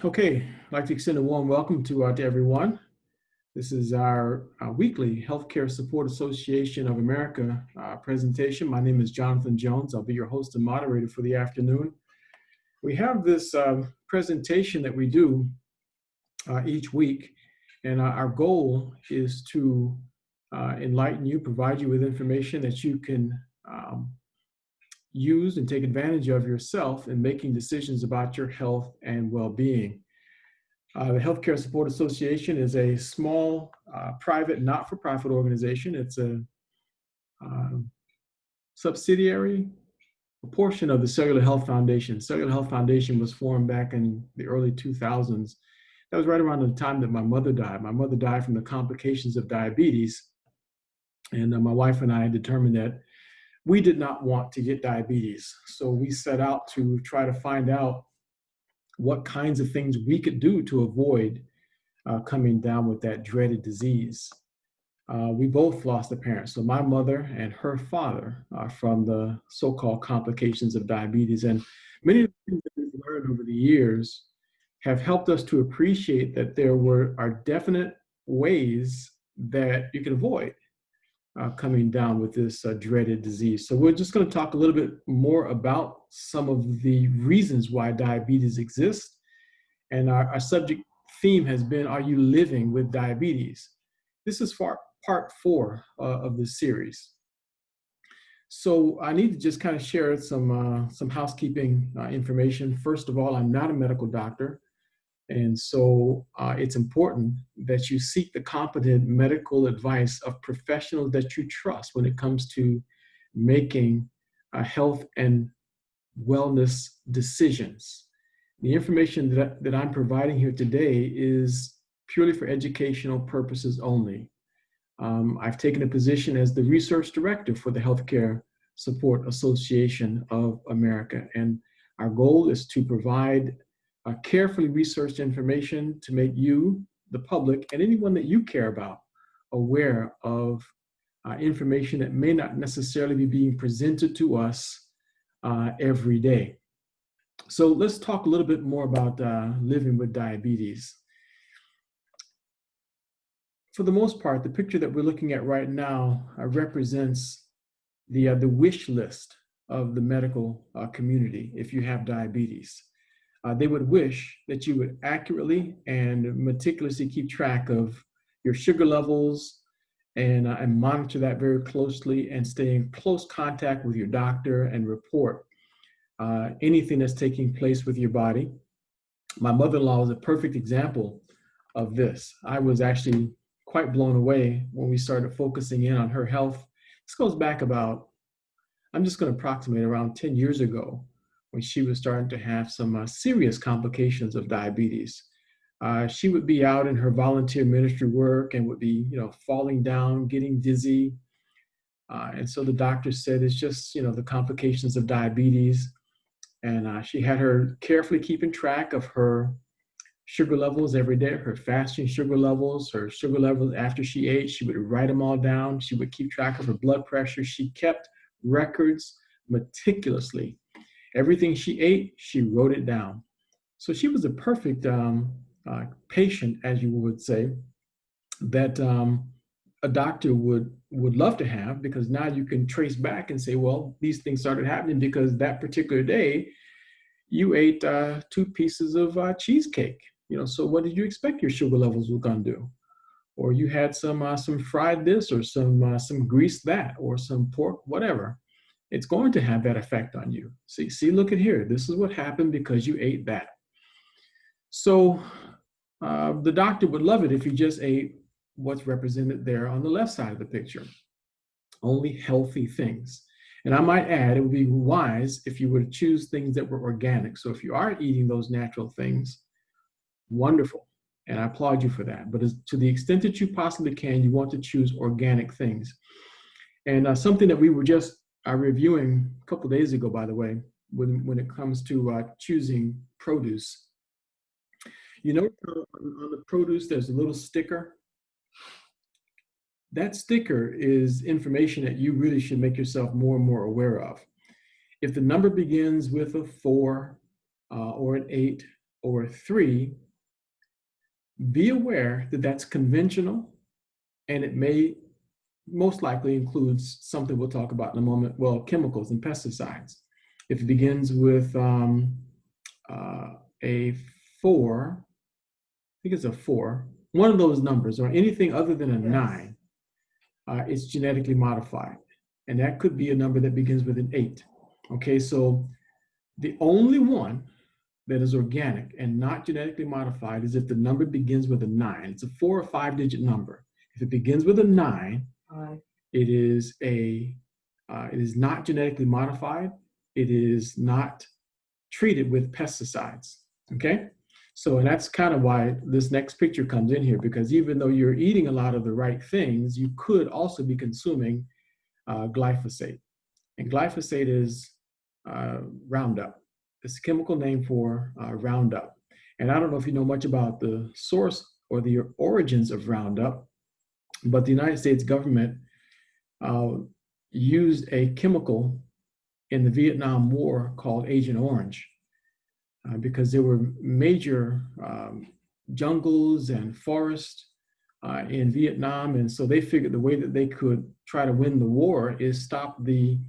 Okay, I'd like to extend a warm welcome to everyone. This is our weekly Healthcare Support Association of America presentation. My name is Jonathan Jones. I'll be your host and moderator for the afternoon. We have this presentation that we do each week, and our goal is to enlighten you, provide you with information that you can use and take advantage of yourself in making decisions about your health and well-being. The Healthcare Support Association is a small, private, not-for-profit organization. It's a subsidiary, a portion of the Cellular Health Foundation. Cellular Health Foundation was formed back in the early 2000s. That was right around the time that my mother died. My mother died from the complications of diabetes, and my wife and I determined that we did not want to get diabetes. So we set out to try to find out what kinds of things we could do to avoid coming down with that dreaded disease. We both lost a parent. So my mother and her father are from the so-called complications of diabetes. And many of the things that we've learned over the years have helped us to appreciate that there are definite ways that you can avoid coming down with this dreaded disease. So we're just going to talk a little bit more about some of the reasons why diabetes exists. And our subject theme has been, are you living with diabetes? This is part 4 of this series. So I need to just kind of share some housekeeping information. First of all, I'm not a medical doctor. And so it's important that you seek the competent medical advice of professionals that you trust when it comes to making health and wellness decisions. The information that I'm providing here today is purely for educational purposes only. I've taken a position as the research director for the Healthcare Support Association of America, and our goal is to provide carefully researched information to make you, the public, and anyone that you care about aware of information that may not necessarily be being presented to us every day. So let's talk a little bit more about living with diabetes. For the most part, the picture that we're looking at right now represents the wish list of the medical community if you have diabetes. They would wish that you would accurately and meticulously keep track of your sugar levels and monitor that very closely and stay in close contact with your doctor and report anything that's taking place with your body. My mother-in-law is a perfect example of this. I was actually quite blown away when we started focusing in on her health. This goes back about, I'm just going to approximate around 10 years ago, when she was starting to have some serious complications of diabetes. She would be out in her volunteer ministry work and would be, falling down, getting dizzy. And so the doctor said, it's just, the complications of diabetes. And she had her carefully keeping track of her sugar levels every day, her fasting sugar levels, her sugar levels after she ate. She would write them all down. She would keep track of her blood pressure. She kept records meticulously. Everything she ate, she wrote it down. So she was a perfect patient, as you would say, that a doctor would love to have, because now you can trace back and say, well, these things started happening because that particular day you ate 2 pieces of cheesecake. So what did you expect your sugar levels were going to do? Or you had some fried this, or some greased that, or some pork, whatever. It's going to have that effect on you. See, look at here. This is what happened because you ate that. So the doctor would love it if you just ate what's represented there on the left side of the picture. Only healthy things. And I might add, it would be wise if you were to choose things that were organic. So if you are eating those natural things, wonderful. And I applaud you for that. But to the extent that you possibly can, you want to choose organic things. And something that we were just reviewing a couple of days ago, by the way, when it comes to choosing produce. On the produce, there's a little sticker. That sticker is information that you really should make yourself more and more aware of. If the number begins with a 4 or an 8, or 3, be aware that that's conventional, and it may most likely includes something we'll talk about in a moment, well, chemicals and pesticides. If it begins with a 4, I think it's a 4, one of those numbers, or anything other than a 9, it's genetically modified. And that could be a number that begins with an 8. Okay, so the only one that is organic and not genetically modified is if the number begins with a 9. It's a 4 or 5-digit number. If it begins with a 9, it is not genetically modified. It is not treated with pesticides. Okay, so and that's kind of why this next picture comes in here, because even though you're eating a lot of the right things, you could also be consuming glyphosate. And glyphosate is Roundup. It's a chemical name for Roundup. And I don't know if you know much about the source or the origins of Roundup, but the United States government used a chemical in the Vietnam War called Agent Orange because there were major jungles and forests in Vietnam. And so they figured the way that they could try to win the war is stop the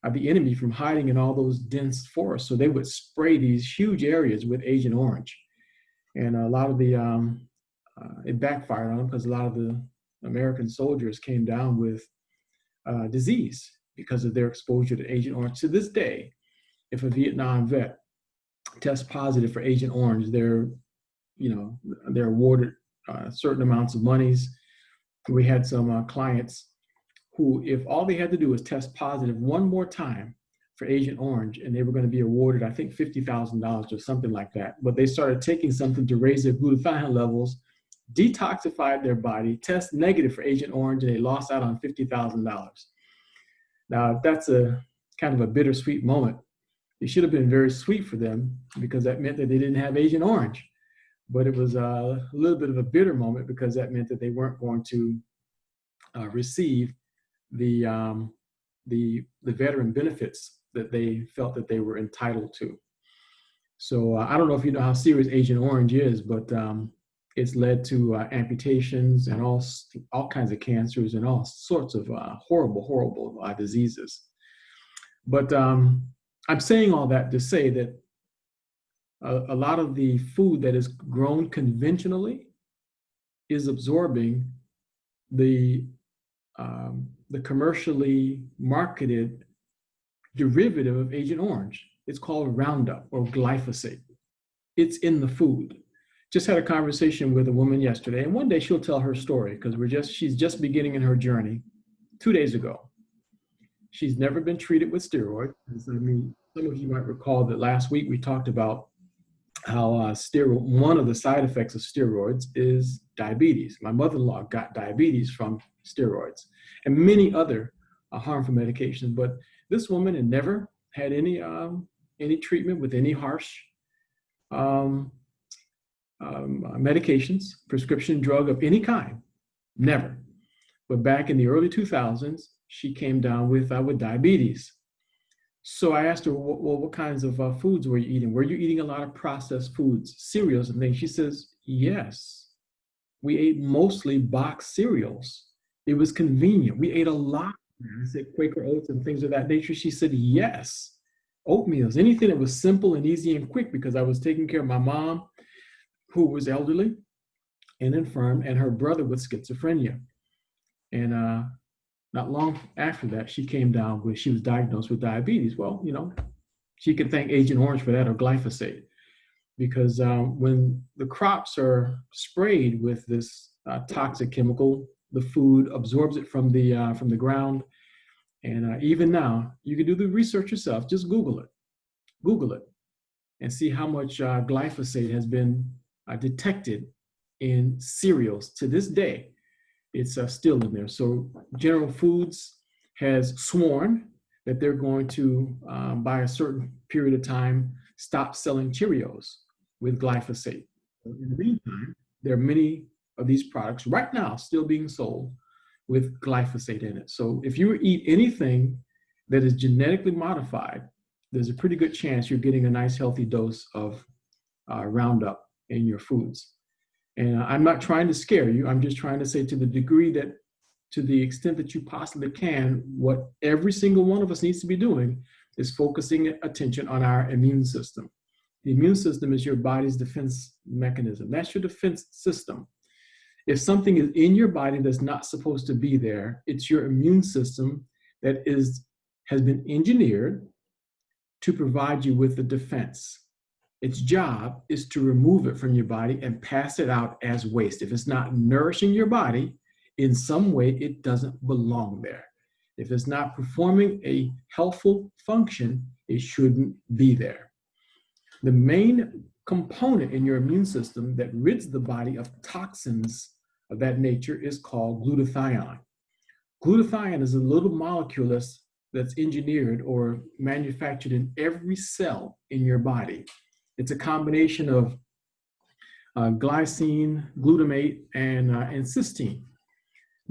enemy from hiding in all those dense forests. So they would spray these huge areas with Agent Orange. And a lot of the, it backfired on them because a lot of the American soldiers came down with disease because of their exposure to Agent Orange. To this day, if a Vietnam vet tests positive for Agent Orange, they're awarded certain amounts of monies. We had some clients who, if all they had to do was test positive one more time for Agent Orange, and they were going to be awarded, I think, $50,000 or something like that. But they started taking something to raise their glutathione levels, detoxified their body, test negative for Agent Orange, and they lost out on $50,000. Now, that's a kind of a bittersweet moment. It should have been very sweet for them because that meant that they didn't have Agent Orange. But it was a little bit of a bitter moment because that meant that they weren't going to receive the veteran benefits that they felt that they were entitled to. So I don't know if you know how serious Agent Orange is, but it's led to amputations and all kinds of cancers and all sorts of horrible diseases. But I'm saying all that to say that a lot of the food that is grown conventionally is absorbing the commercially marketed derivative of Agent Orange. It's called Roundup or glyphosate. It's in the food. Just had a conversation with a woman yesterday, and one day she'll tell her story because she's just beginning in her journey. 2 days ago, she's never been treated with steroids. I mean, some of you might recall that last week we talked about how one of the side effects of steroids is diabetes. My mother-in-law got diabetes from steroids and many other harmful medications. But this woman had never had any treatment with any harsh medications, prescription drug of any kind, never. But back in the early 2000s, she came down with diabetes. So I asked her, well, what kinds of foods were you eating? Were you eating a lot of processed foods, cereals and things? She says, yes. We ate mostly boxed cereals. It was convenient. We ate a lot. I said Quaker oats and things of that nature. She said, yes. Oatmeals, anything that was simple and easy and quick, because I was taking care of my mom, who was elderly and infirm, and her brother with schizophrenia. And not long after that, she was diagnosed with diabetes. Well, she could thank Agent Orange for that, or glyphosate, because when the crops are sprayed with this toxic chemical, the food absorbs it from the ground. And even now, you can do the research yourself. Just Google it, and see how much glyphosate has been detected in cereals to this day. It's still in there. So General Foods has sworn that they're going to, by a certain period of time, stop selling Cheerios with glyphosate. In the meantime, there are many of these products right now still being sold with glyphosate in it. So if you eat anything that is genetically modified, there's a pretty good chance you're getting a nice healthy dose of Roundup in your foods. And I'm not trying to scare you. I'm just trying to say, to the degree that, to the extent that you possibly can, what every single one of us needs to be doing is focusing attention on our immune system. The immune system is your body's defense mechanism. That's your defense system. If something is in your body that's not supposed to be there, it's your immune system that has been engineered to provide you with the defense. Its job is to remove it from your body and pass it out as waste. If it's not nourishing your body in some way, it doesn't belong there. If it's not performing a healthful function, it shouldn't be there. The main component in your immune system that rids the body of toxins of that nature is called glutathione. Glutathione is a little molecule that's engineered or manufactured in every cell in your body. It's a combination of glycine, glutamate, and cysteine.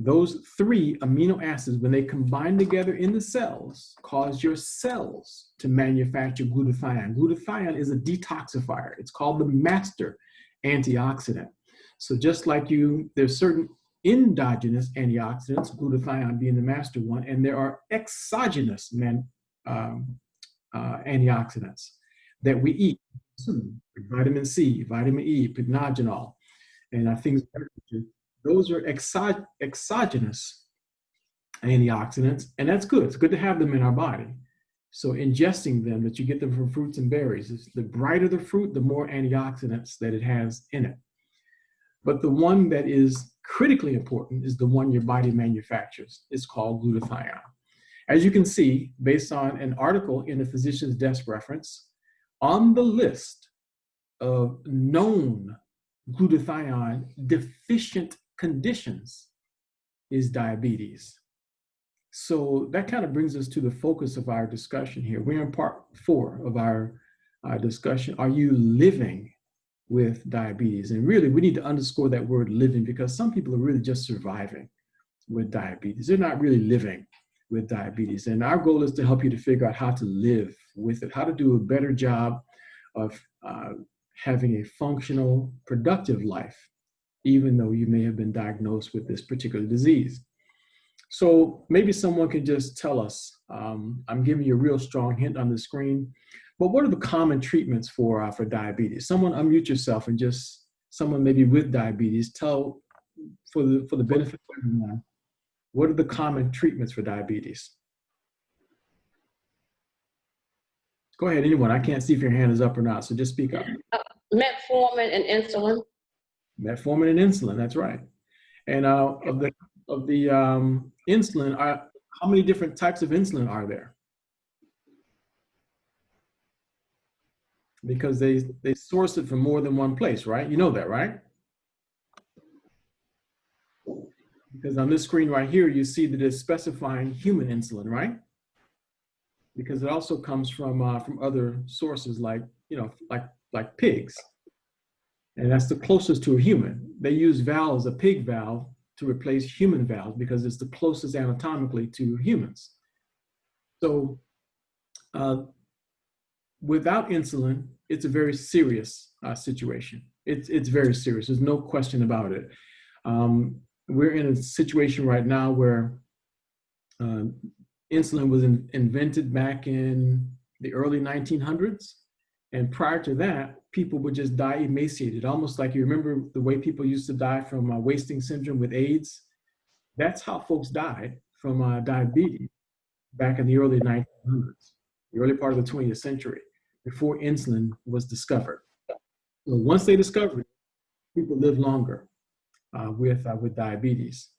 Those three amino acids, when they combine together in the cells, cause your cells to manufacture glutathione. Glutathione is a detoxifier. It's called the master antioxidant. So just like there's certain endogenous antioxidants, glutathione being the master one, and there are exogenous antioxidants that we eat. Vitamin C, vitamin E, pycnogenol, and things like that. Those are exogenous antioxidants, and that's good. It's good to have them in our body. So ingesting them, that you get them from fruits and berries, the brighter the fruit, the more antioxidants that it has in it. But the one that is critically important is the one your body manufactures. It's called glutathione. As you can see, based on an article in the Physician's Desk reference, on the list of known glutathione deficient conditions is diabetes. So that kind of brings us to the focus of our discussion here. We're in part 4 of our discussion. Are you living with diabetes? And really, we need to underscore that word living, because some people are really just surviving with diabetes. They're not really living with diabetes. And our goal is to help you to figure out how to live with it, how to do a better job of having a functional, productive life, even though you may have been diagnosed with this particular disease. So maybe someone could just tell us, I'm giving you a real strong hint on the screen, but what are the common treatments for diabetes? Someone unmute yourself, and just someone maybe with diabetes, tell for the benefit of everyone, what are the common treatments for diabetes? Go ahead, anyone. I can't see if your hand is up or not, so just speak up. Metformin and insulin. Metformin and insulin, that's right. And of the insulin, how many different types of insulin are there? Because they source it from more than one place, right? You know that, right? Because on this screen right here, you see that it's specifying human insulin, right? Because it also comes from other sources, like like pigs, and that's the closest to a human. They use valves, a pig valve, to replace human valves because it's the closest anatomically to humans. So without insulin, it's a very serious situation. It's very serious. There's no question about it. We're in a situation right now where insulin was invented back in the early 1900s. And prior to that, people would just die emaciated, almost like, you remember the way people used to die from wasting syndrome with AIDS? That's how folks died from diabetes back in the early 1900s, the early part of the 20th century, before insulin was discovered. So once they discovered it, people lived longer with diabetes.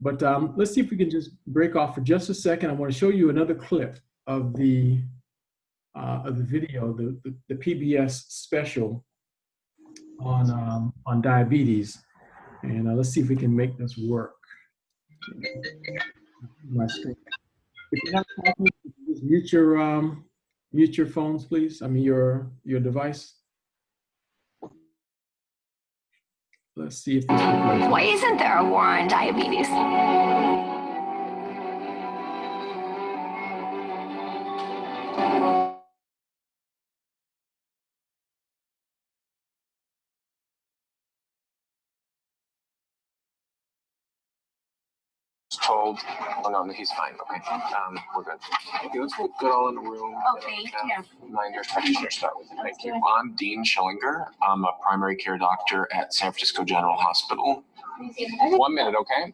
But let's see if we can just break off for just a second. I want to show you another clip of the video, the PBS special on diabetes, and let's see if we can make this work. My screen. If you're not talking, just mute your phones, please. I mean your device. Let's see if this works. Why isn't there a war on diabetes? told, oh no, he's fine. Okay, we're good. Okay, let's get good all in the room. Okay, yeah. Mind your practitioner start with it. Thank you. I'm Dean Schillinger. I'm a primary care doctor at San Francisco General Hospital. 1 minute, okay?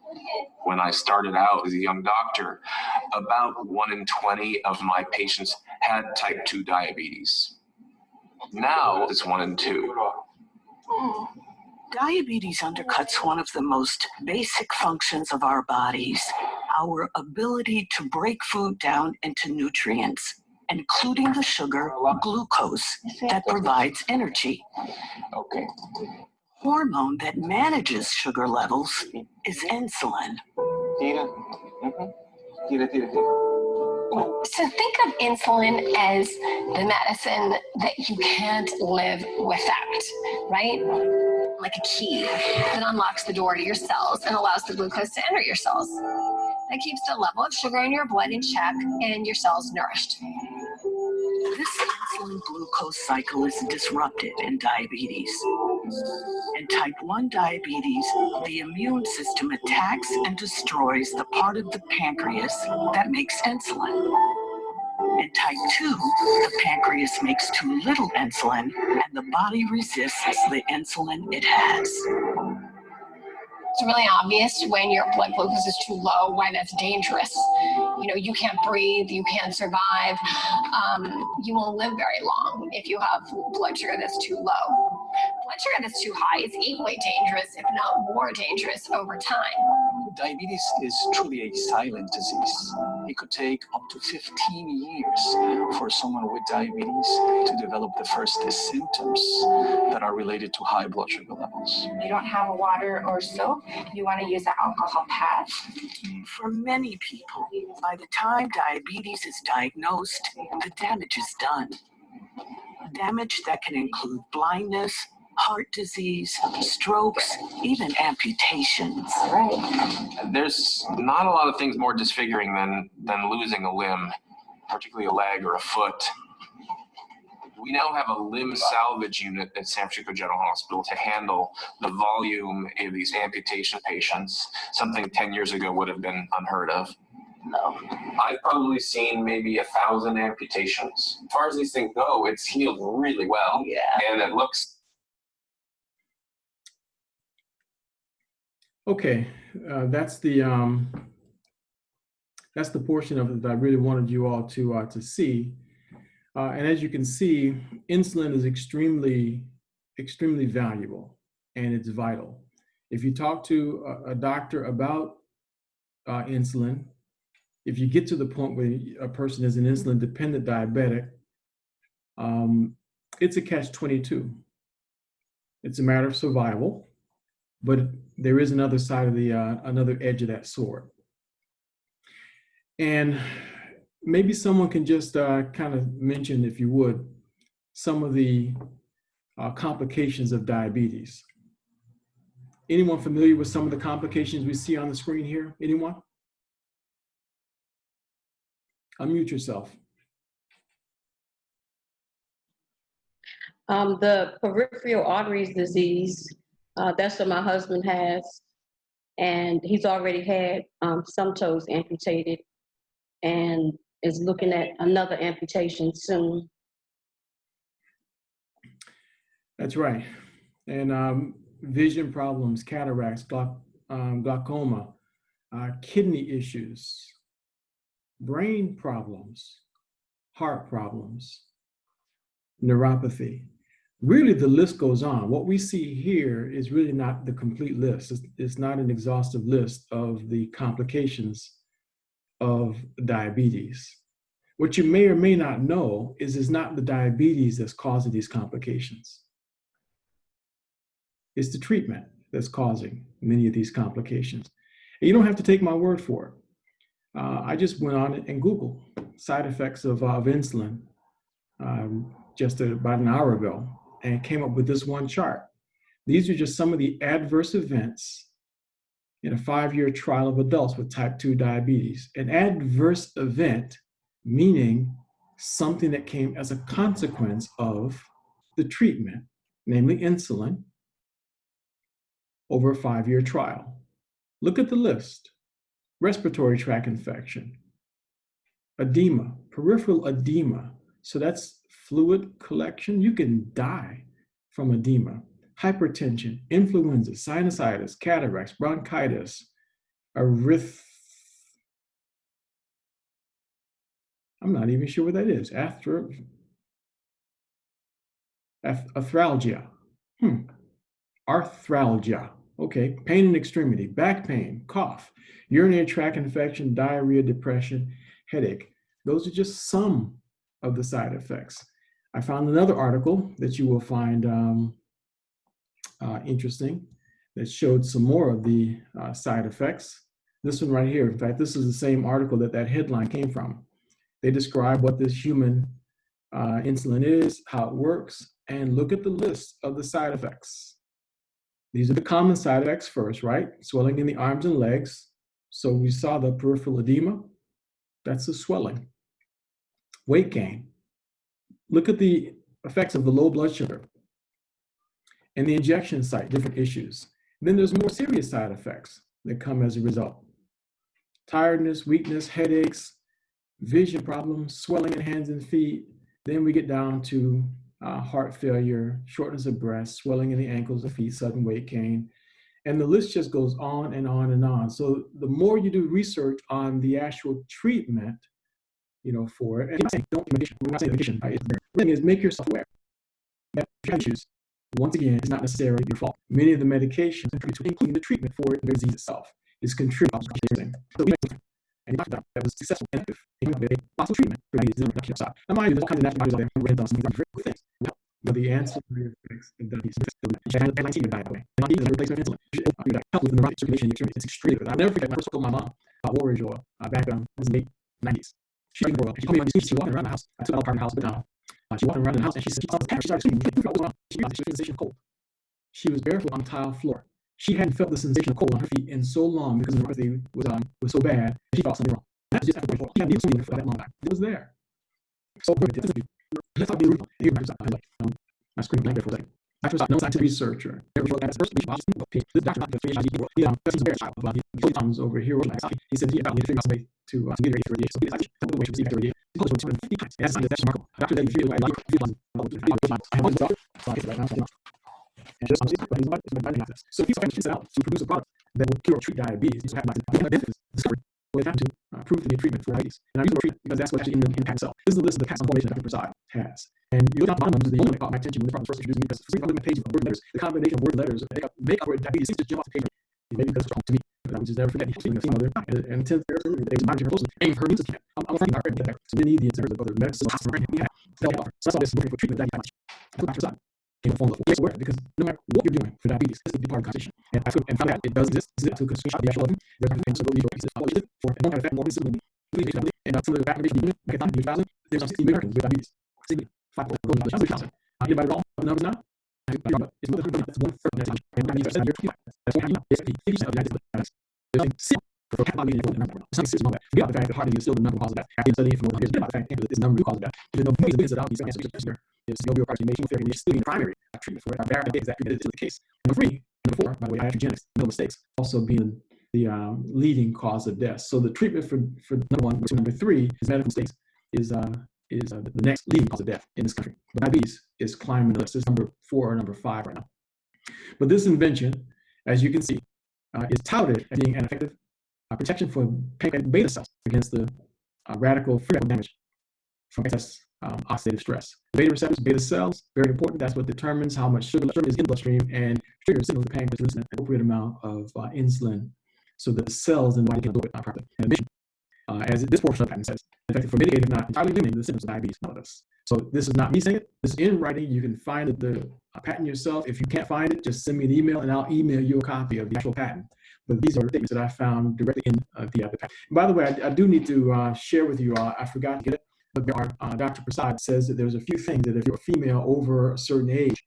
When I started out as a young doctor, about 1 in 20 of my patients had type 2 diabetes. Now it's 1 in 2. Diabetes undercuts one of the most basic functions of our bodies, our ability to break food down into nutrients, including the sugar glucose that provides energy. Okay. Hormone that manages sugar levels is insulin. Tira. Tira, tira, tira. So think of insulin as the medicine that you can't live without, right? Like a key that unlocks the door to your cells and allows the glucose to enter your cells. That keeps the level of sugar in your blood in check and your cells nourished. This insulin glucose cycle is disrupted in diabetes. In type 1 diabetes, the immune system attacks and destroys the part of the pancreas that makes insulin. In type 2, the pancreas makes too little insulin and the body resists the insulin it has. It's really obvious when your blood glucose is too low, why that's dangerous. You know, you can't breathe, you can't survive. You won't live very long if you have blood sugar that's too low. Blood sugar that's too high is equally dangerous, if not more dangerous, over time. Diabetes is truly a silent disease. It could take up to 15 years for someone with diabetes to develop the first symptoms that are related to high blood sugar levels. You don't have a water or soap, you want to use an alcohol pad. For many people, by the time diabetes is diagnosed, the damage is done. Damage that can include blindness, heart disease, strokes, even amputations. Right. There's not a lot of things more disfiguring than losing a limb, particularly a leg or a foot. We now have a limb salvage unit at San Francisco General Hospital to handle the volume of these amputation patients, something 10 years ago would have been unheard of. No. I've probably seen maybe 1,000 amputations. As far as these things go, it's healed really well. Yeah. And it looks. Okay, that's the portion of it that I really wanted you all to see. And as you can see, insulin is extremely valuable, and it's vital. If you talk to a doctor about insulin, if you get to the point where a person is an insulin-dependent diabetic, it's a catch-22. It's a matter of survival, but there is another side of the another edge of that sword. And maybe someone can just kind of mention, if you would, some of the complications of diabetes. Anyone familiar with some of the complications we see on the screen here? Anyone? Unmute yourself. The peripheral arteries disease, that's what my husband has. And he's already had some toes amputated and is looking at another amputation soon. That's right. And vision problems, cataracts, glaucoma, kidney issues, brain problems, heart problems, neuropathy. Really, the list goes on. What we see here is really not the complete list. It's not an exhaustive list of the complications of diabetes. What you may or may not know is it's not the diabetes that's causing these complications. It's the treatment that's causing many of these complications. And you don't have to take my word for it. I just went on and Googled side effects of insulin just about an hour ago and came up with this one chart. These are just some of the adverse events in a 5-year trial of adults with type 2 diabetes. An adverse event meaning something that came as a consequence of the treatment, namely insulin, over a 5-year trial. Look at the list. respiratory tract infection, edema, peripheral edema. So that's fluid collection. You can die from edema. Hypertension, influenza, sinusitis, cataracts, bronchitis, I'm not even sure what that is. Arthralgia. Arthralgia. Okay. Pain in extremity, back pain, cough, urinary tract infection, diarrhea, depression, headache. Those are just some of the side effects. I found another article that you will find interesting that showed some more of the side effects. This one right here. In fact, this is the same article that headline came from. They describe what this human insulin is, how it works, and look at the list of the side effects. These are the common side effects first, right? Swelling in the arms and legs. So we saw the peripheral edema. That's the swelling. Weight gain. Look at the effects of the low blood sugar and the injection site, different issues. Then there's more serious side effects that come as a result. Tiredness, weakness, headaches, vision problems, swelling in hands and feet. Then we get down to heart failure, shortness of breath, swelling in the ankles and feet, sudden weight gain. And the list just goes on and on and on. So the more you do research on the actual treatment, for it, and I'm not saying don't take medication. We're not saying medication. The thing is, make yourself aware that if you have issues, once again, it's not necessarily your fault. Many of the medications, including the treatment for the disease itself, is contributing to the so and that was successful and effective in possible treatment for diabetes and reduction of. Now, mind you, there's all kinds of natural bodies out there who have done some very good things. But the ancillary effects of diabetes, diet, by the way, and diabetes is a replacement of insulin. You help with the neurotic circulation in your extremities. It's extremely good. I'll never forget when I first told my mom about Warriors or back in the late 90s. She didn't grow up. She told me when she walking around the house. I took out part of the house, but she walking around the house and she started screaming. She realized the sensation of cold. She was barefoot on tile floor. She hadn't felt the sensation of cold on her feet in so long because the neuropathy was so bad. She thought something wrong. That's just after 24. She hadn't used for that long time. It was there. So good. Let's talk about my screen blank there for a second. Dr. Scott, no scientific researcher. This Dr. He comes over here. He said he about to figure out a way to get radiation. So the way to receive radiation. He published 250 times. That's remarkable. After that, he feel like so he's trying to out to produce a product that would cure or treat diabetes. He's having discovery. Well, it's to prove to be a treatment for diabetes. And I use the word treatment because that's what actually in the patent itself. This is the list of the patents on formulation that Dr. Prasad has. And you look at the bottom numbers, the only one that caught my attention when the product was first introduced to me because for the page of word letters, the combination of word letters make up word diabetes seems to jump off the page. Maybe because it's wrong to me. But I would just never forget. He's a female there. And 10th person, they was monitoring her closely. And her immune system. I'm thinking about her. So we need the inserts of other medicine hospital right here. So that's all this looking for treatment of diabetes. That's what Dr. Prasad came form of. Aware because no matter what you're doing for diabetes, this is a big part of the conversation. And I found out it does exist. So because screenshot the actual of them, there's a so these pieces for and don't have effect more recently. And some of the recommendation unit, there's some 60 Americans with diabetes. 5,000. Anybody wrong? Numbers now? It's more than that's 1/3 of the and I mean, that's what you know. It's 50% of the United States. There's like 6 for heart disease. It's not 6 about that. Forget about the fact that heart disease is still the number one cause of death. I've been studying for more than years. Forget about the fact that it's the number one cause of death. Even though millions of diabetes cancer is no real carcination chemotherapy, which is still the primary treatment for it. Our very big is that treatment is still the case. Number 3, number 4, by the way, iatrogenics, middle mistakes, also being the leading cause of death. So the treatment for number 1, which is number 3, is medical mistakes, is the next leading cause of death in this country. But diabetes is climbing the list. It's number 4 or number 5 right now. But this invention, as you can see, is touted as being an effective protection for pancreatic beta cells against the radical free radical damage from excess oxidative stress. Beta receptors, beta cells, very important. That's what determines how much sugar is in the bloodstream and triggers signals the pancreas to release an appropriate amount of insulin so that the cells in the body can absorb it properly. In addition, as this portion of the patent says, effective for mitigating, if not entirely eliminating the symptoms of diabetes mellitus. So this is not me saying it. This is in writing. You can find the patent yourself. If you can't find it, just send me an email and I'll email you a copy of the actual patent. But these are statements that I found directly in the patent. And by the way, I do need to share with you all, I forgot to get it, but there are, Dr. Prasad says that there's a few things that if you're a female over a certain age,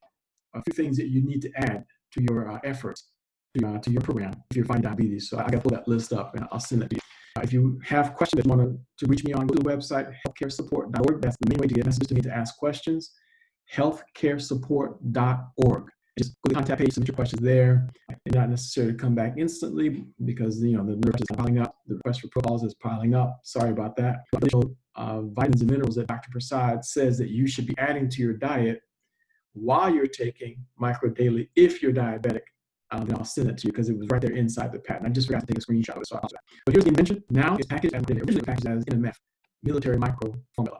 a few things that you need to add to your efforts, to your program if you're fighting diabetes. So I got to pull that list up and I'll send that to you. If you have questions that you want to reach me on, go to the website, healthcaresupport.org. That's the main way to get messages to me to ask questions, healthcaresupport.org. Just go to the contact page, submit your questions there, and not necessarily come back instantly because the nurse is piling up, the request for protocols is piling up. Sorry about that. But vitamins and minerals that Dr. Prasad says that you should be adding to your diet while you're taking Micro Daily if you're diabetic. Then I'll send it to you because it was right there inside the patent. I just forgot to take a screenshot of it, so I'll do that. But here's the invention. Now it's packaged as originally packaged as NMF, military micro formula.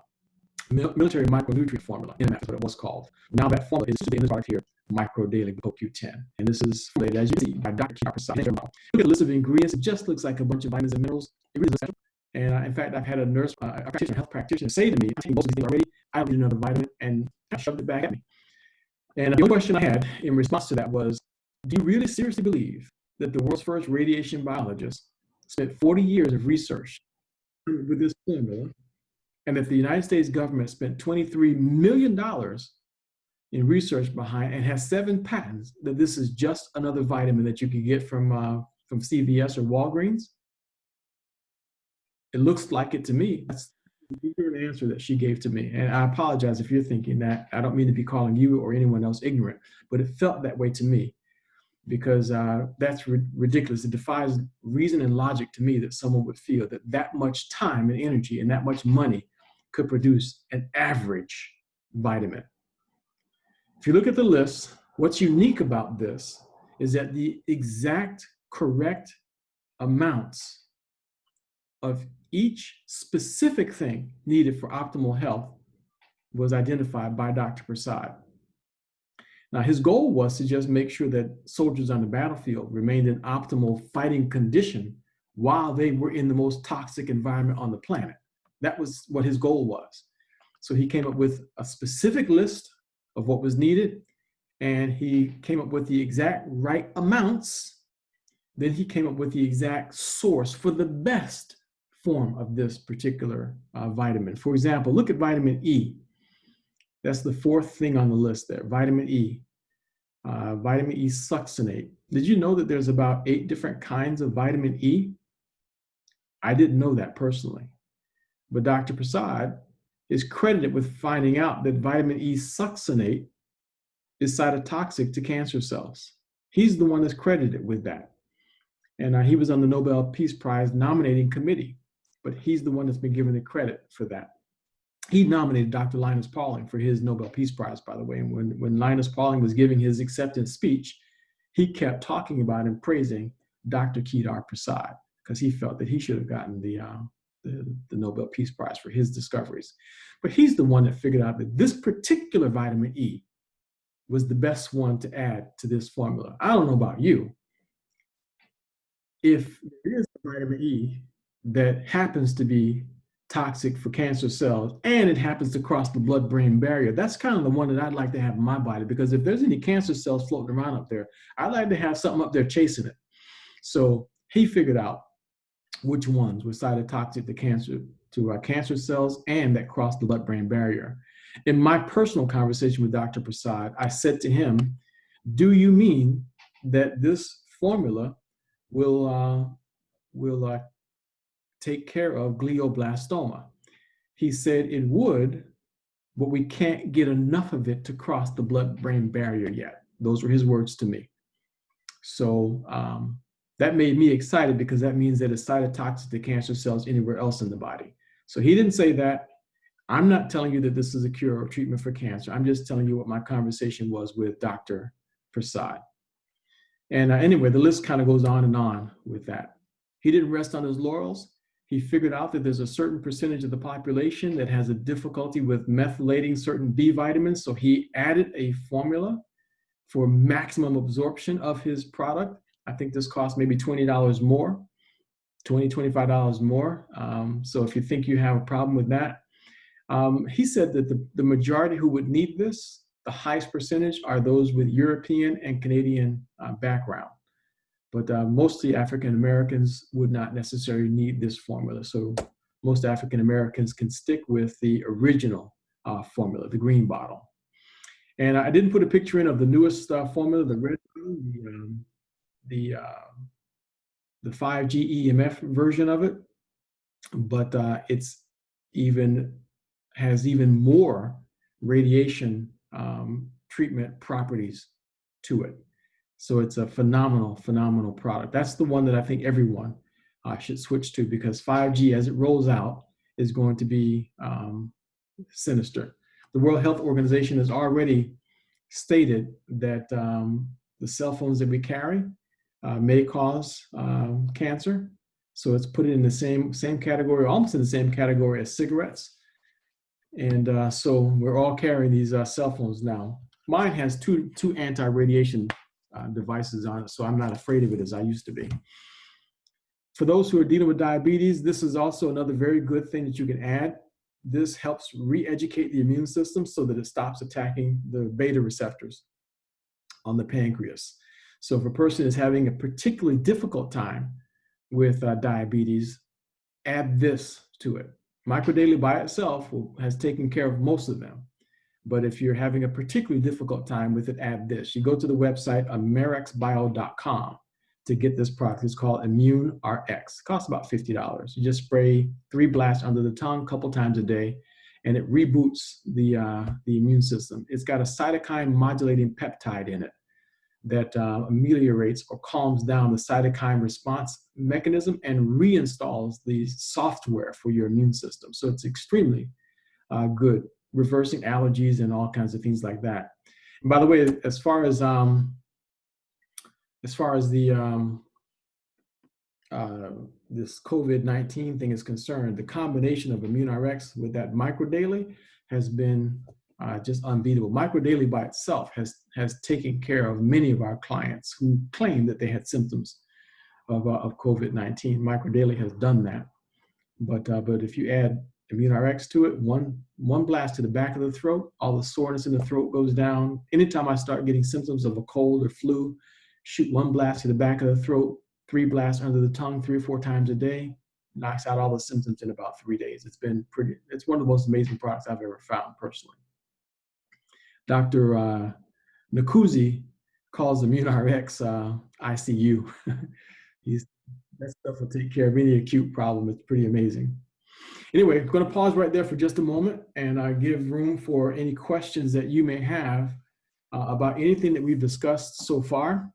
Military micronutrient formula, NMF is what it was called. Now that formula is in this product here, Micro Daily CoQ10. And this is formulated, as you see, by Dr. Prasad. Look at the list of ingredients. It just looks like a bunch of vitamins and minerals. It really looks special. And in fact, I've had a nurse, a health practitioner say to me, I'm taking most of these things already. I don't need another vitamin, and I shoved it back at me. And the only question I had in response to that was, do you really seriously believe that the world's first radiation biologist spent 40 years of research with this formula, and that the United States government spent $23 million in research behind and has 7 patents, that this is just another vitamin that you can get from CVS or Walgreens? It looks like it to me. That's the answer that she gave to me. And I apologize if you're thinking that. I don't mean to be calling you or anyone else ignorant, but it felt that way to me, because that's ridiculous. It defies reason and logic to me that someone would feel that that much time and energy and that much money could produce an average vitamin. If you look at the list, what's unique about this is that the exact correct amounts of each specific thing needed for optimal health was identified by Dr. Prasad. Now, his goal was to just make sure that soldiers on the battlefield remained in optimal fighting condition while they were in the most toxic environment on the planet. That was what his goal was. So he came up with a specific list of what was needed, and he came up with the exact right amounts. Then he came up with the exact source for the best form of this particular vitamin. For example, look at vitamin E. That's the 4th thing on the list there, vitamin E. Vitamin E succinate. Did you know that there's about 8 different kinds of vitamin E? I didn't know that personally. But Dr. Prasad is credited with finding out that vitamin E succinate is cytotoxic to cancer cells. He's the one that's credited with that. And he was on the Nobel Peace Prize nominating committee, but he's the one that's been given the credit for that. He nominated Dr. Linus Pauling for his Nobel Peace Prize, by the way. And when Linus Pauling was giving his acceptance speech, he kept talking about and praising Dr. Kedar Prasad, because he felt that he should have gotten the Nobel Peace Prize for his discoveries. But he's the one that figured out that this particular vitamin E was the best one to add to this formula. I don't know about you. If there is a vitamin E that happens to be toxic for cancer cells and it happens to cross the blood-brain barrier, that's kind of the one that I'd like to have in my body, because if there's any cancer cells floating around up there, I'd like to have something up there chasing it. So he figured out which ones were cytotoxic to cancer cells and that crossed the blood-brain barrier. In my personal conversation with Dr. Prasad, I said to him, do you mean that this formula will take care of glioblastoma? He said it would, but we can't get enough of it to cross the blood-brain barrier yet. Those were his words to me. So that made me excited, because that means that it's cytotoxic to cancer cells anywhere else in the body. So he didn't say that. I'm not telling you that this is a cure or treatment for cancer. I'm just telling you what my conversation was with Dr. Prasad. And anyway, the list kind of goes on and on with that. He didn't rest on his laurels. He figured out that there's a certain percentage of the population that has a difficulty with methylating certain B vitamins. So he added a formula for maximum absorption of his product. I think this costs maybe $20 more, $20, $25 more. So if you think you have a problem with that, he said that the majority who would need this, the highest percentage, are those with European and Canadian background. But mostly African Americans would not necessarily need this formula. So most African Americans can stick with the original formula, the green bottle. And I didn't put a picture in of the newest formula, the red one, the 5G EMF version of it, but it's has even more radiation treatment properties to it. So it's a phenomenal, phenomenal product. That's the one that I think everyone should switch to, because 5G, as it rolls out, is going to be sinister. The World Health Organization has already stated that the cell phones that we carry may cause cancer. So it's put it in the same category, almost in the same category as cigarettes. And so we're all carrying these cell phones now. Mine has two anti-radiation devices on it, so I'm not afraid of it as I used to be. For those who are dealing with diabetes, this is also another very good thing that you can add. This helps re-educate the immune system so that it stops attacking the beta receptors on the pancreas. So if a person is having a particularly difficult time with diabetes, add this to it. Microdaily by itself has taken care of most of them. But if you're having a particularly difficult time with it, add this. You go to the website amerixbio.com to get this product. It's called Immune RX. It costs about $50. You just spray 3 blasts under the tongue a couple times a day, and it reboots the immune system. It's got a cytokine modulating peptide in it that ameliorates or calms down the cytokine response mechanism and reinstalls the software for your immune system. So it's extremely good, reversing allergies and all kinds of things like that. And by the way, as far as the this COVID-19 thing is concerned, the combination of ImmuneRx with that microdaily has been just unbeatable. Microdaily by itself has taken care of many of our clients who claimed that they had symptoms of COVID-19. Microdaily has done that, but if you add ImmuneRx to it, one blast to the back of the throat, all the soreness in the throat goes down. Anytime I start getting symptoms of a cold or flu, shoot 1 blast to the back of the throat, 3 blasts under the tongue 3 or 4 times a day, knocks out all the symptoms in about 3 days. It's one of the most amazing products I've ever found personally. Dr. Nkuzi calls ImmuneRx ICU. That stuff will take care of any acute problem. It's pretty amazing. Anyway, I'm going to pause right there for just a moment and give room for any questions that you may have about anything that we've discussed so far.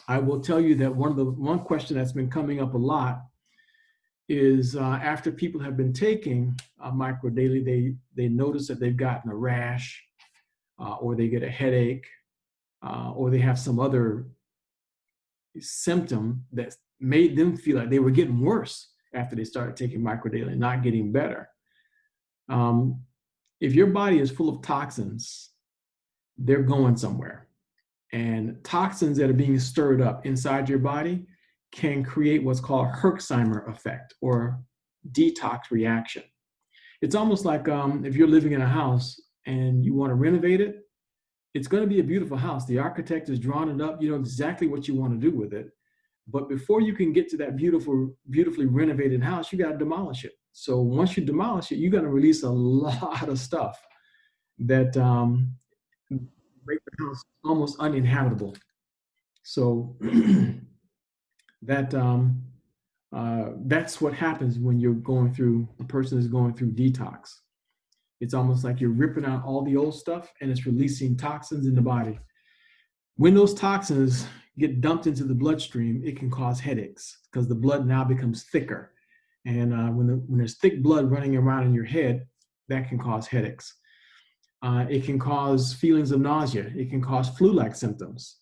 I will tell you that one question that's been coming up a lot is after people have been taking microdaily, they notice that they've gotten a rash, or they get a headache, or they have some other symptom that made them feel like they were getting worse after they started taking microdaily, not getting better. If your body is full of toxins, they're going somewhere. And toxins that are being stirred up inside your body can create what's called Herxheimer effect or detox reaction. It's almost like if you're living in a house and you want to renovate it, it's going to be a beautiful house. The architect has drawn it up. You know exactly what you want to do with it. But before you can get to that beautifully renovated house, you got to demolish it. So once you demolish it, you're going to release a lot of stuff that make the house almost uninhabitable. So that's what happens when a person is going through detox. It's almost like you're ripping out all the old stuff and it's releasing toxins in the body. When those toxins get dumped into the bloodstream, it can cause headaches because the blood now becomes thicker. And when there's thick blood running around in your head, that can cause headaches. It can cause feelings of nausea. It can cause flu-like symptoms.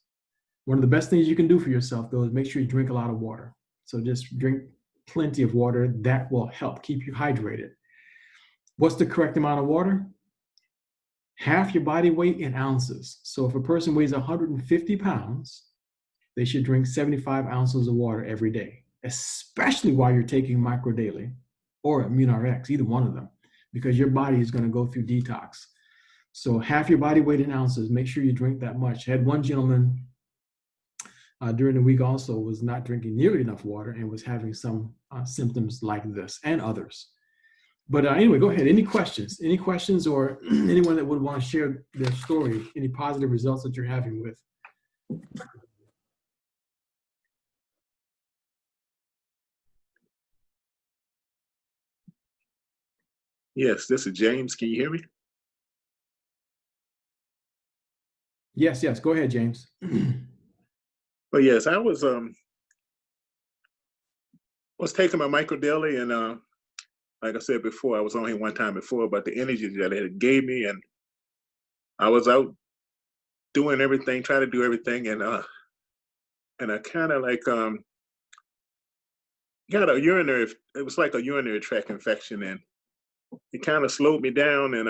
One of the best things you can do for yourself, though, is make sure you drink a lot of water. So just drink plenty of water. That will help keep you hydrated. What's the correct amount of water? Half your body weight in ounces. So if a person weighs 150 pounds, they should drink 75 ounces of water every day, especially while you're taking microdaily or ImmuneRx, either one of them, because your body is going to go through detox. So half your body weight in ounces, make sure you drink that much. I had one gentleman during the week also was not drinking nearly enough water and was having some symptoms like this and others. But anyway, go ahead. Any questions? Any questions or anyone that would want to share their story, any positive results that you're having with? Yes, this is James. Can you hear me? Yes, yes. Go ahead, James. But yes, I was taking my micro daily, and like I said before, I was on here one time before, but the energy that it gave me, and I was out doing everything, trying to do everything, and I kind of like got a urinary. It was like a urinary tract infection, and it kind of slowed me down, and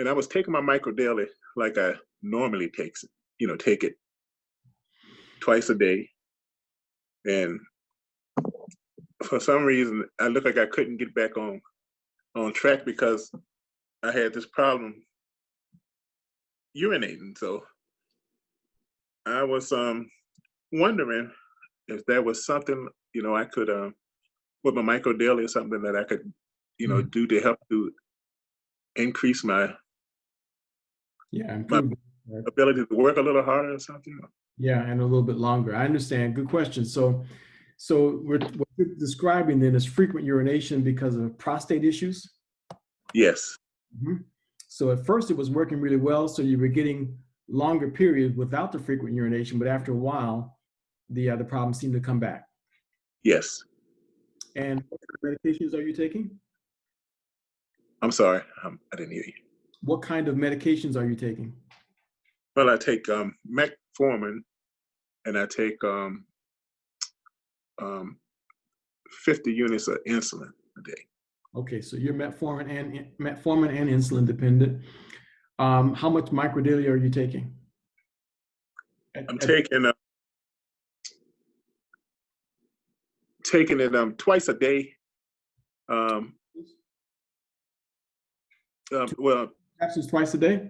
I was taking my micro daily like I normally take it twice a day, and for some reason I looked like I couldn't get back on track because I had this problem urinating. So I was wondering if there was something I could with my micro daily or something that I could do to help to increase my Improve. ability to work a little harder or something. Yeah, and a little bit longer. I understand. Good question. So what you're describing then is frequent urination because of prostate issues? Yes. Mm-hmm. So at first it was working really well, so you were getting longer periods without the frequent urination, but after a while, the problem seemed to come back. Yes. And what kind of medications are you taking? I'm sorry, I didn't hear you. What kind of medications are you taking? Well, I take metformin, and I take 50 units of insulin a day. Okay, so you're metformin and insulin dependent. How much microdaily are you taking? I'm taking it twice a day. Well, capsules twice a day.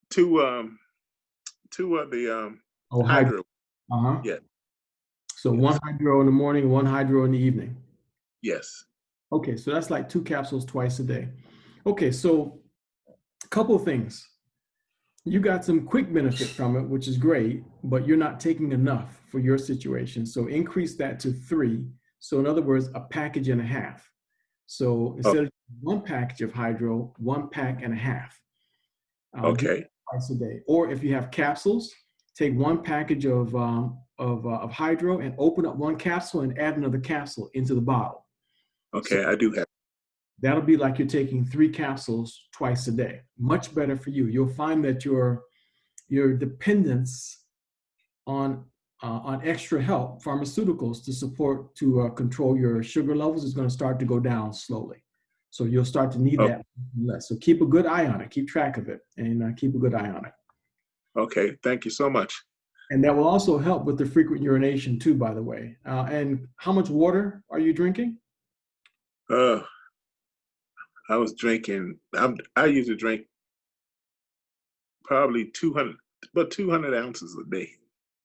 Two of the hydro. Yeah. So yes. One hydro in the morning, one hydro in the evening. Yes. Okay, so that's like 2 capsules twice a day. Okay, so a couple of things. You got some quick benefit from it, which is great, but you're not taking enough for your situation. So increase that to 3. So in other words, a package and a half. So instead of 1 package of hydro, 1 pack and a half. Okay. Twice a day. Or if you have capsules, take 1 package of hydro and open up 1 capsule and add another capsule into the bottle. Okay, so I do have. That'll be like you're taking 3 capsules twice a day. Much better for you. You'll find that your dependence on extra help, pharmaceuticals to control your sugar levels is going to start to go down slowly. So you'll start to need that less. So keep a good eye on it. Keep track of it, and keep a good eye on it. Okay, thank you so much. And that will also help with the frequent urination too, by the way. And how much water are you drinking? I was drinking. I usually drink probably 200 ounces a day.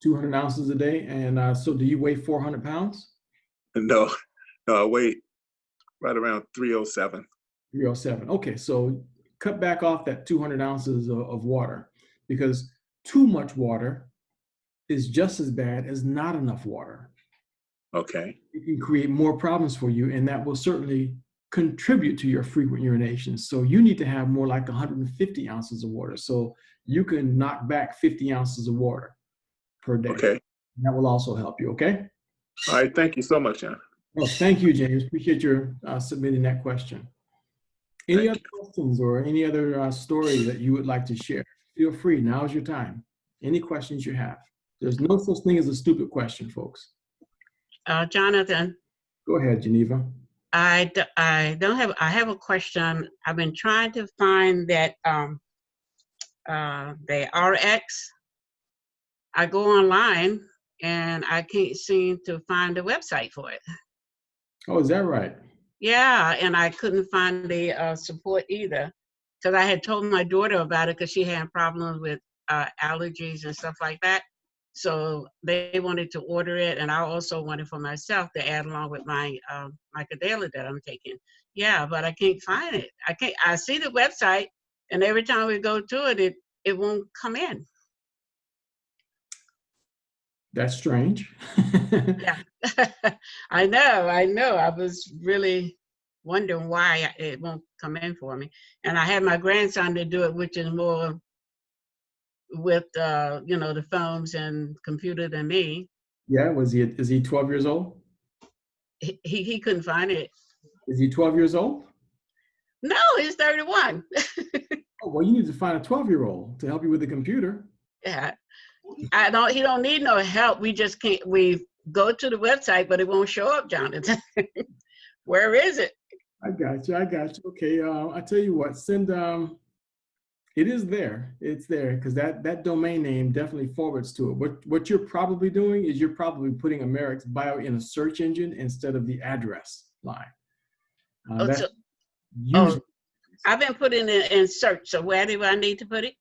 200 ounces a day. And so do you weigh 400 pounds? No, I weigh right around 307. 307. Okay, so cut back off that 200 ounces of water, because too much water is just as bad as not enough water. Okay. It can create more problems for you, and that will certainly contribute to your frequent urination. So you need to have more like 150 ounces of water. So you can knock back 50 ounces of water per day. Okay. That will also help you, okay? All right, thank you so much, John. Well, thank you, James. Appreciate your submitting that question. Any other questions or any other story that you would like to share? Feel free, now's your time. Any questions you have. There's no such thing as a stupid question, folks. Jonathan. Go ahead, Geneva. I have a question. I've been trying to find that the RX. I go online and I can't seem to find a website for it. Oh, is that right? Yeah, and I couldn't find the support either, because I had told my daughter about it because she had problems with allergies and stuff like that. So they wanted to order it, and I also wanted for myself to add along with my microdairy that I'm taking. Yeah, but I can't find it. I see the website, and every time we go to it, it won't come in. That's strange. Yeah, I know. I was really wondering why it won't come in for me. And I had my grandson to do it, which is more with, you know, the phones and computer than me. Yeah, is he 12 years old? He couldn't find it. Is he 12 years old? No, he's 31. Oh, well, you need to find a 12-year-old to help you with the computer. Yeah, he don't need no help. We just can't, we go to the website, but it won't show up, Jonathan. Where is it? I got you. Okay, I tell you what, send, it is there. It's there because that domain name definitely forwards to it. What you're probably doing is you're probably putting Americ's Bio in a search engine instead of the address line. That's usually I've been putting it in search. So where do I need to put it?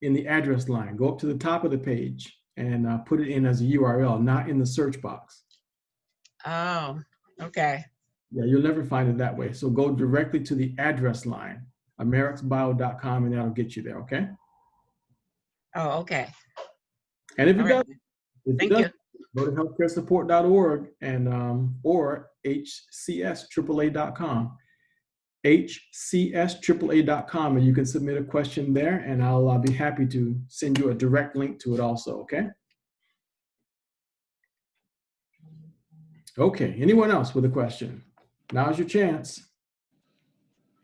in the address line. Go up to the top of the page and put it in as a URL, not in the search box. Oh, okay. Yeah, you'll never find it that way. So go directly to the address line, americsbio.com, and that'll get you there, okay? Oh, okay. And if it All right. does, Thank you. go to healthcaresupport.org and or hcsaaa.com. hcsaaa.com, and you can submit a question there, and I'll be happy to send you a direct link to it also, okay? Okay, anyone else with a question? Now's your chance.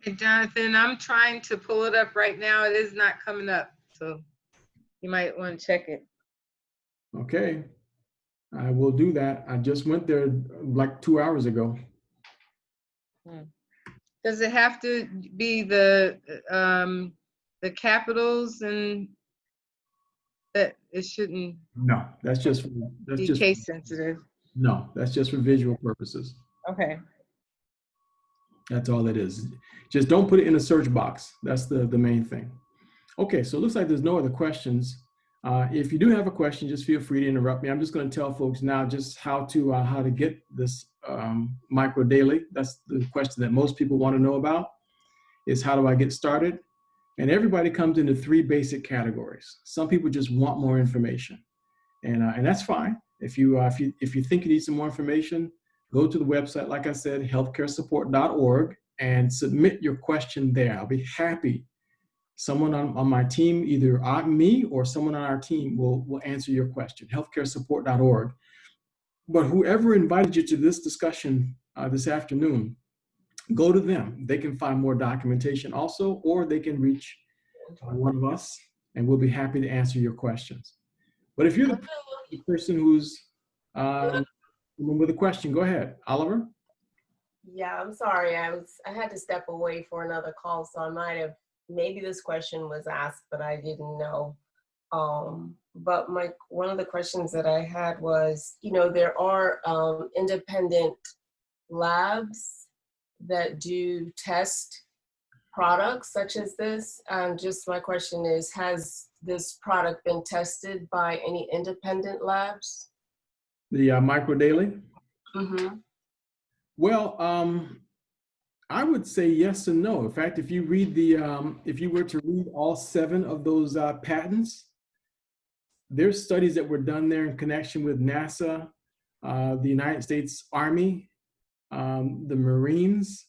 Hey, Jonathan, I'm trying to pull it up right now. It is not coming up, so you might want to check it. Okay, I will do that. I just went there like 2 hours ago. Does it have to be the capitals and that it shouldn't No, that's just be case sensitive? No, that's just for visual purposes. Okay. That's all it is. Just don't put it in a search box. That's the main thing. Okay, so it looks like there's no other questions. If you do have a question, just feel free to interrupt me. I'm just going to tell folks now just how to get this micro daily. That's the question that most people want to know about, is how do I get started? And everybody comes into 3 basic categories. Some people just want more information, and that's fine. If you think you need some more information, go to the website, like I said, healthcaresupport.org, and submit your question there. I'll be happy. Someone on my team, either me or someone on our team will answer your question, healthcaresupport.org. But whoever invited you to this discussion this afternoon, go to them. They can find more documentation also, or they can reach one of us, and we'll be happy to answer your questions. But if you're the person who's with a question, go ahead. Oliver? Yeah, I'm sorry. I had to step away for another call, so I might have, maybe this question was asked, but I didn't know. But one of the questions that I had was, there are independent labs that do test products such as this. Just my question is, has this product been tested by any independent labs? The micro daily? Mm-hmm. Well, I would say yes and no. In fact, if you read if you were to read all 7 of those patents, there's studies that were done there in connection with NASA, the United States Army, the Marines,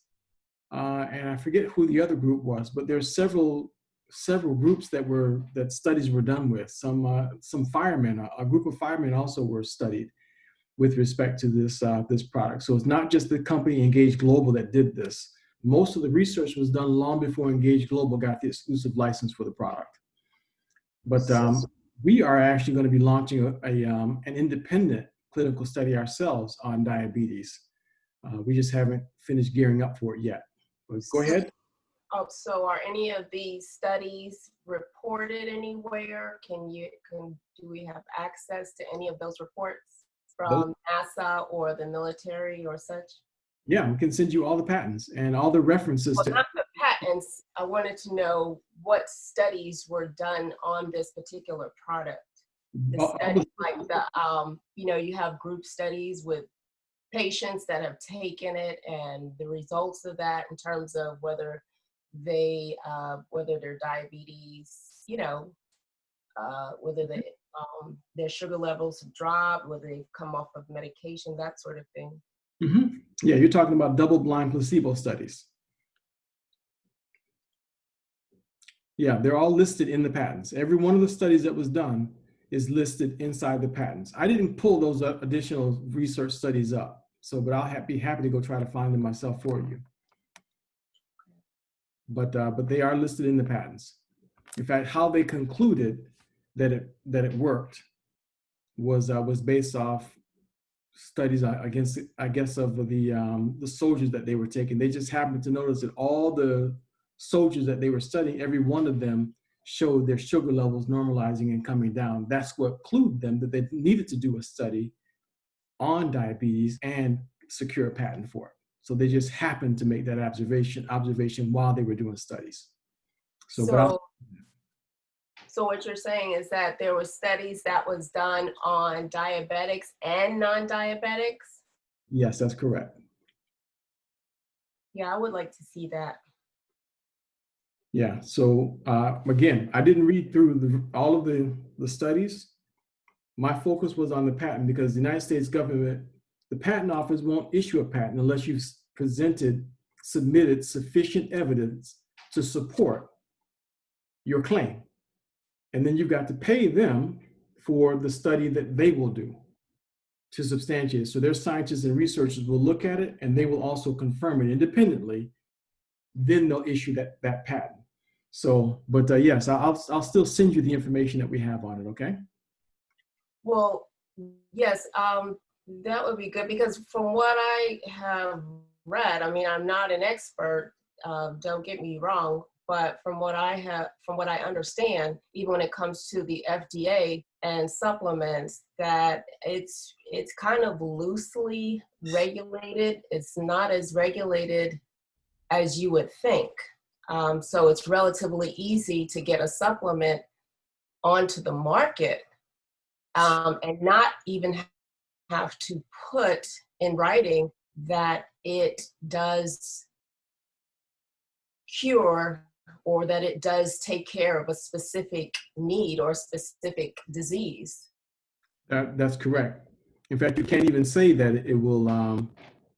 and I forget who the other group was, but there's several groups that studies were done with. Some firemen, a group of firemen also were studied with respect to this product. So it's not just the company Engage Global that did this. Most of the research was done long before Engage Global got the exclusive license for the product. But we are actually going to be launching an independent clinical study ourselves on diabetes. We just haven't finished gearing up for it yet. But go ahead. Oh, so are any of these studies reported anywhere? Do we have access to any of those reports from NASA or the military or such? Yeah, we can send you all the patents and all the references to. Not the patents. I wanted to know what studies were done on this particular product. The studies like you have group studies with patients that have taken it and the results of that in terms of whether their diabetes, whether their sugar levels drop, whether they come off of medication, that sort of thing. Yeah, you're talking about double-blind placebo studies. Yeah, they're all listed in the patents. Every one of the studies that was done is listed inside the patents. I didn't pull those additional research studies up, so but I'll be happy to go try to find them myself for you. But they are listed in the patents. In fact, how they concluded that it worked was based off studies against, I guess, of the soldiers that they were taking. They just happened to notice that all the soldiers that they were studying, every one of them showed their sugar levels normalizing and coming down. That's what clued them that they needed to do a study on diabetes and secure a patent for it. So they just happened to make that observation while they were doing studies. So what you're saying is that there were studies that was done on diabetics and non-diabetics? Yes, that's correct. Yeah, I would like to see that. Yeah, so again, I didn't read through all of the studies. My focus was on the patent because the United States government, the patent office won't issue a patent unless you've submitted sufficient evidence to support your claim. And then you've got to pay them for the study that they will do to substantiate it. So their scientists and researchers will look at it and they will also confirm it independently. Then they'll issue that patent. So, but yes, I'll still send you the information that we have on it, okay? Well, yes, that would be good because from what I have read, I mean, I'm not an expert, don't get me wrong, but from what I understand, even when it comes to the FDA and supplements, that it's kind of loosely regulated. It's not as regulated as you would think. So it's relatively easy to get a supplement onto the market and not even have to put in writing that it does cure or that it does take care of a specific need or specific disease. That's correct. In fact, you can't even say that it will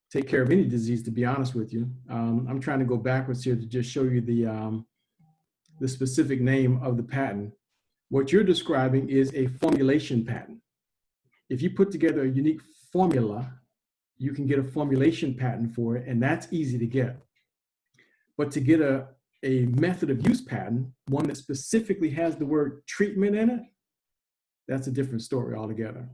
take care of any disease, to be honest with you. I'm trying to go backwards here to just show you the specific name of the patent. What you're describing is a formulation patent. If you put together a unique formula, you can get a formulation patent for it, and that's easy to get. But to get a method of use patent, one that specifically has the word treatment in it, that's a different story altogether.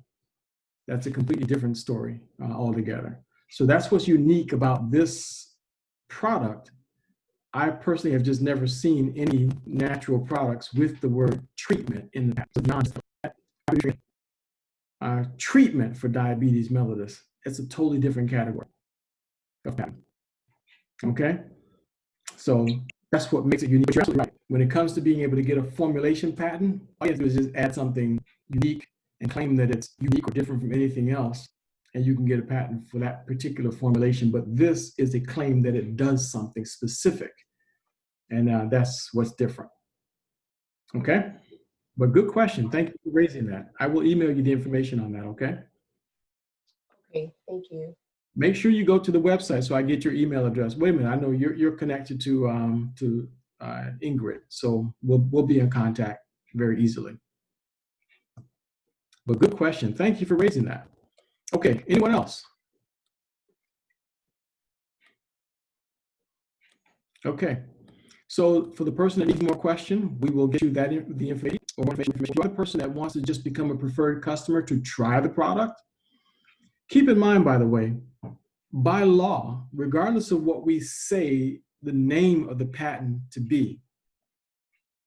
That's a completely different story altogether. So that's what's unique about this product. I personally have just never seen any natural products with the word treatment in the patent. Treatment for diabetes mellitus, it's a totally different category of patent. Okay? So that's what makes it unique. But you're absolutely right. When it comes to being able to get a formulation patent, all you have to do is just add something unique and claim that it's unique or different from anything else, and you can get a patent for that particular formulation. But this is a claim that it does something specific, and that's what's different. Okay? But good question. Thank you for raising that. I will email you the information on that, okay? Okay, thank you. Make sure you go to the website so I get your email address. Wait a minute, I know you're connected to Ingrid, so we'll be in contact very easily. But good question. Thank you for raising that. Okay, anyone else? Okay, so for the person that needs more question, we will get you the information or more information. For the person that wants to just become a preferred customer to try the product, keep in mind, by the way, by law, regardless of what we say the name of the patent to be,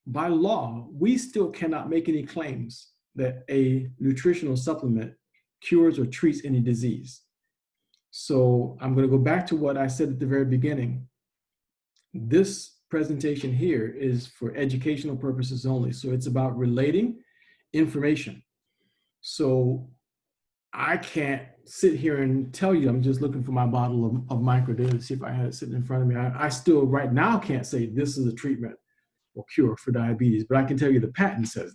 by law, we still cannot make any claims that a nutritional supplement cures or treats any disease. So I'm going to go back to what I said at the very beginning. This presentation here is for educational purposes only. So it's about relating information. So I can't sit here and tell you, I'm just looking for my bottle of micronutrients to see if I had it sitting in front of me. I still right now can't say this is a treatment or cure for diabetes, but I can tell you the patent says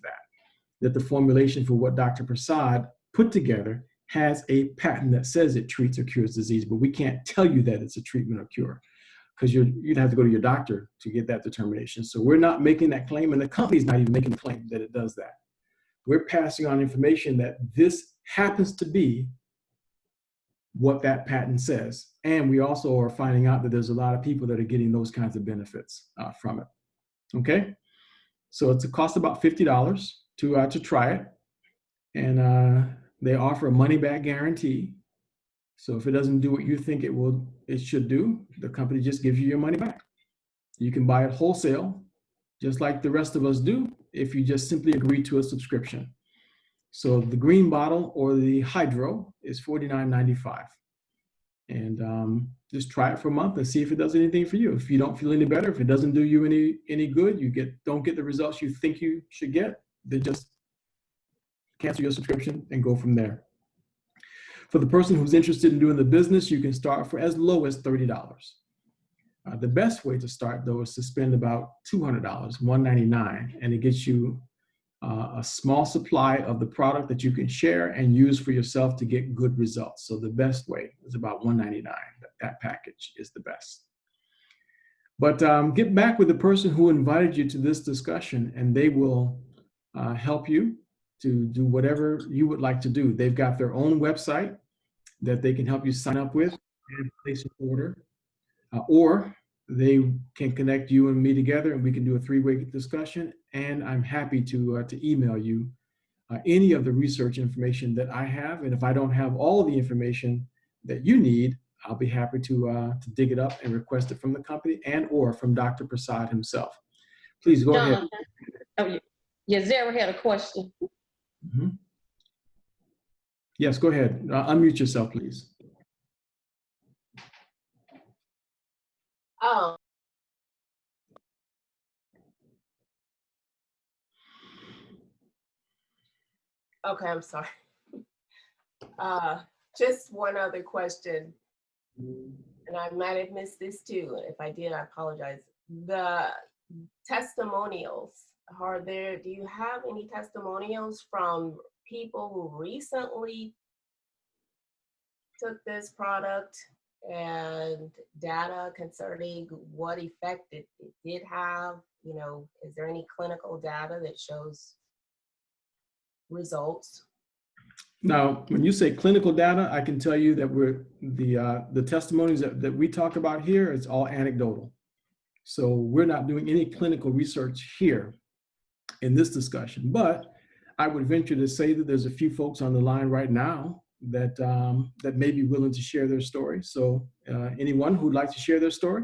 that the formulation for what Dr. Prasad put together has a patent that says it treats or cures disease, but we can't tell you that it's a treatment or cure because you'd have to go to your doctor to get that determination. So we're not making that claim, and the company's not even making the claim that it does that. We're passing on information that this happens to be what that patent says. And we also are finding out that there's a lot of people that are getting those kinds of benefits from it. Okay? So it's a cost about $50 to try it. And they offer a money-back guarantee. So if it doesn't do what you think it should do, the company just gives you your money back. You can buy it wholesale, just like the rest of us do, if you just simply agree to a subscription. So the green bottle or the hydro is $49.95. And just try it for a month and see if it does anything for you. If you don't feel any better, if it doesn't do you any good, don't get the results you think you should get, then just cancel your subscription and go from there. For the person who's interested in doing the business, you can start for as low as $30. The best way to start, though, is to spend about $200, $199, and it gets you a small supply of the product that you can share and use for yourself to get good results. So the best way is about $199. That package is the best. But get back with the person who invited you to this discussion, and they will help you to do whatever you would like to do. They've got their own website that they can help you sign up with and place an order, or they can connect you and me together, and we can do a three-way discussion. And I'm happy to email you any of the research information that I have. And if I don't have all of the information that you need, I'll be happy to dig it up and request it from the company and or from Dr. Prasad himself. Please go ahead. Oh, yeah, Zara had a question. Mm-hmm. Yes, go ahead. Unmute yourself, please. Oh. Okay, I'm sorry. Just one other question, and I might have missed this too. If I did, I apologize. The testimonials, do you have any testimonials from people who recently took this product and data concerning what effect it did have? You know, is there any clinical data that shows results? Now, when you say clinical data, I can tell you that the testimonies that we talk about here, it's all anecdotal. So we're not doing any clinical research here in this discussion, but I would venture to say that there's a few folks on the line right now that that may be willing to share their story. So anyone who'd like to share their story?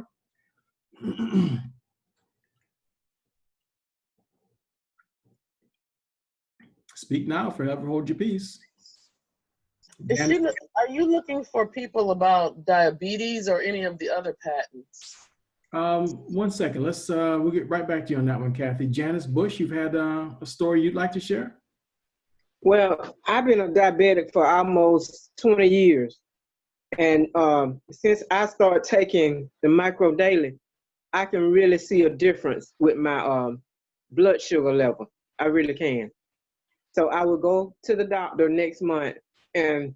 Speak now, forever hold your peace. Are you looking for people about diabetes or any of the other patents? 1 second. We'll get right back to you on that one, Kathy. Janice Bush, you've had a story you'd like to share? Well, I've been a diabetic for almost 20 years. And since I started taking the micro daily, I can really see a difference with my blood sugar level. I really can. So I will go to the doctor next month, and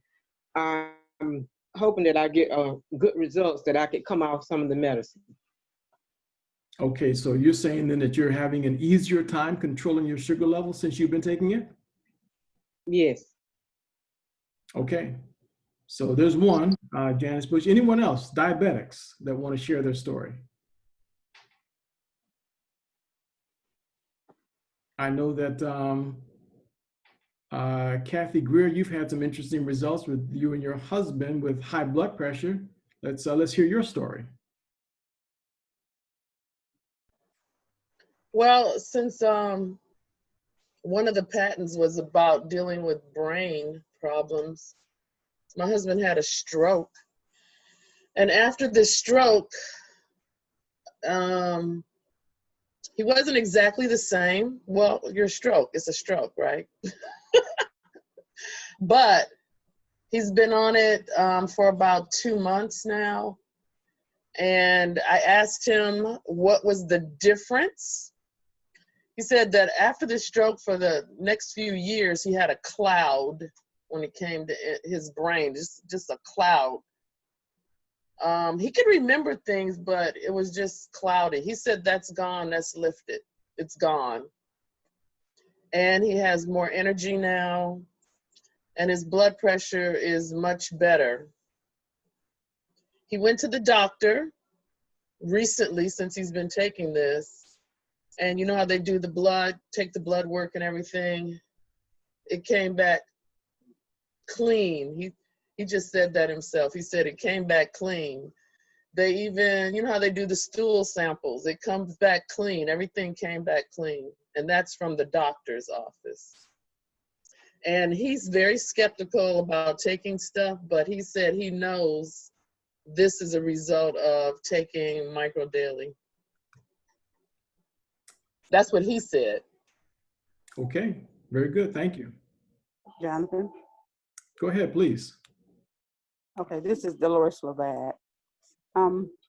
I'm hoping that I get good results, that I could come off some of the medicine. Okay, so you're saying then that you're having an easier time controlling your sugar level since you've been taking it? Yes. Okay, so there's one, Janice Bush. Anyone else, diabetics, that want to share their story? I know that Kathy Greer, you've had some interesting results with you and your husband with high blood pressure. Let's hear your story. Well, since one of the patents was about dealing with brain problems, my husband had a stroke. And after the stroke, he wasn't exactly the same. Well, your stroke, it's a stroke, right? But he's been on it for about 2 months now. And I asked him what was the difference. He said that after the stroke, for the next few years, he had a cloud when it came to his brain, just a cloud. He could remember things, but it was just cloudy. He said that's gone, that's lifted, it's gone. And he has more energy now, and his blood pressure is much better. He went to the doctor recently since he's been taking this, and you know how they do the blood, take the blood work and everything. It came back clean. He just said that himself. He said it came back clean. They even, you know how they do the stool samples, it comes back clean. Everything came back clean, and that's from the doctor's office. And he's very skeptical about taking stuff, but he said he knows this is a result of taking Micro Daily. That's what he said. Okay, very good. Thank you. Jonathan? Go ahead, please. Okay, this is Dolores Lavad.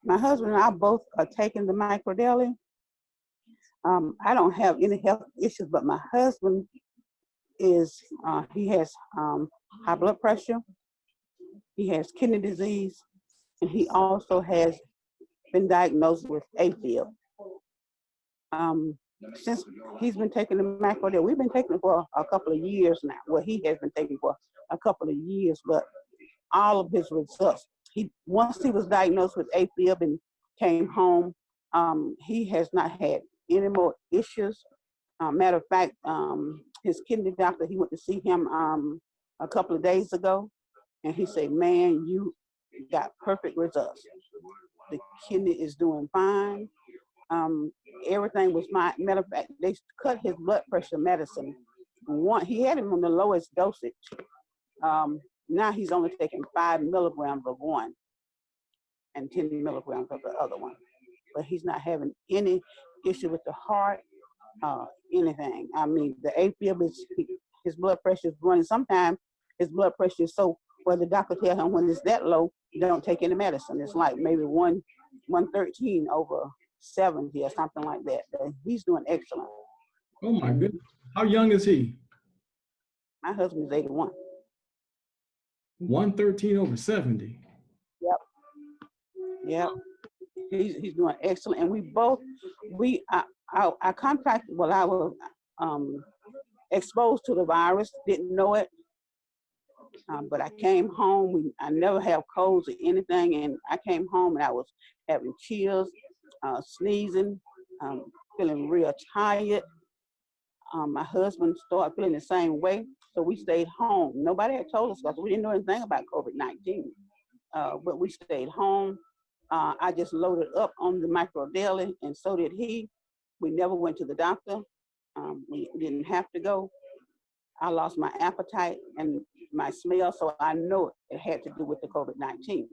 My husband and I both are taking the Micro Daily. I don't have any health issues, but my husband is, he has high blood pressure, he has kidney disease, and he also has been diagnosed with AFib. Since he's been taking the Micro Daily, we've been taking it for a couple of years now. Well, he has been taking it for a couple of years, but all of his results, once he was diagnosed with AFib and came home, he has not had any more issues. Matter of fact, his kidney doctor, he went to see him a couple of days ago, and he said, man, you got perfect results. The kidney is doing fine. Everything was fine. Matter of fact, they cut his blood pressure medicine. He had him on the lowest dosage. Now he's only taking 5 milligrams of one and 10 milligrams of the other one. But he's not having any issue with the heart, anything. I mean, the AFib is, his blood pressure is running. Sometimes his blood pressure is so, well, the doctor tells him when it's that low, don't take any medicine. It's like maybe 113 over 70 or something like that. But he's doing excellent. Oh my goodness. How young is he? My husband is 81. 113 over 70. Yep. He's doing excellent. And we both, I contacted, well, I was exposed to the virus, didn't know it. But I came home, I never have colds or anything, and I came home and I was having chills, sneezing, feeling real tired. My husband started feeling the same way, so we stayed home. Nobody had told us because we didn't know anything about COVID-19, but we stayed home. I just loaded up on the Micro Daily, and so did he. We never went to the doctor. We didn't have to go. I lost my appetite and my smell, so I know it had to do with the COVID-19.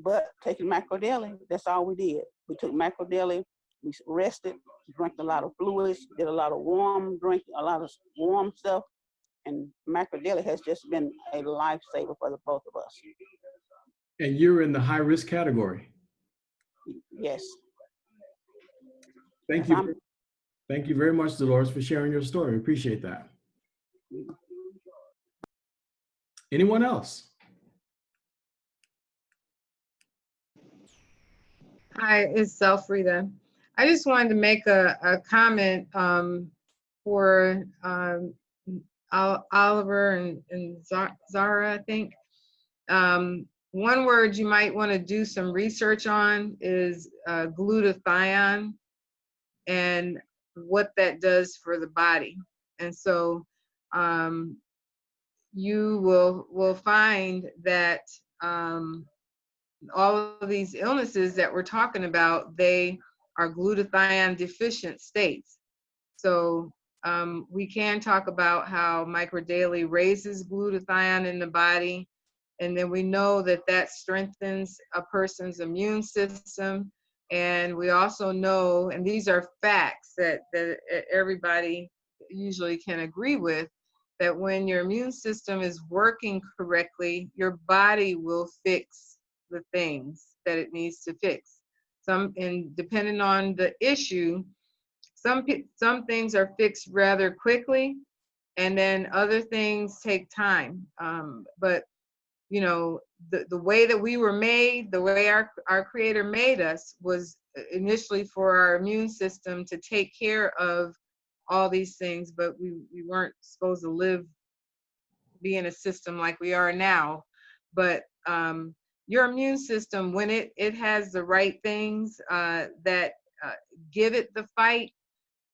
But taking Micro Daily, that's all we did. We took Micro Daily, we rested, drank a lot of fluids, did a lot of warm drinking, a lot of warm stuff, and Micro Daily has just been a lifesaver for the both of us. And you're in the high risk category. Yes. Thank you. Thank you very much, Dolores, for sharing your story. Appreciate that. Anyone else? Hi, it's Zelfrida. I just wanted to make a comment for Oliver and Zara, I think. One word you might want to do some research on is glutathione and what that does for the body. And so you will find that all of these illnesses that we're talking about, they are glutathione deficient states. So we can talk about how Micro Daily raises glutathione in the body, and then we know that that strengthens a person's immune system. And we also know, and these are facts that everybody usually can agree with, that when your immune system is working correctly, your body will fix the things that it needs to fix. And depending on the issue, some things are fixed rather quickly, and then other things take time. But you know, the way that we were made, the way our Creator made us was initially for our immune system to take care of all these things, but we weren't supposed to be in a system like we are now. But your immune system, when it has the right things that give it the fight.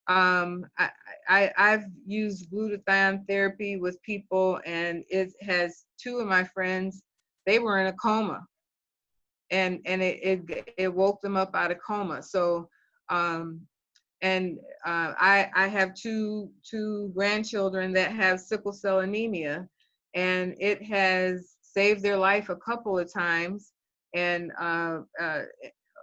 I've used glutathione therapy with people, and it has two of my friends, they were in a coma, and it woke them up out of coma. So I have two grandchildren that have sickle cell anemia, and it has saved their life a couple of times, and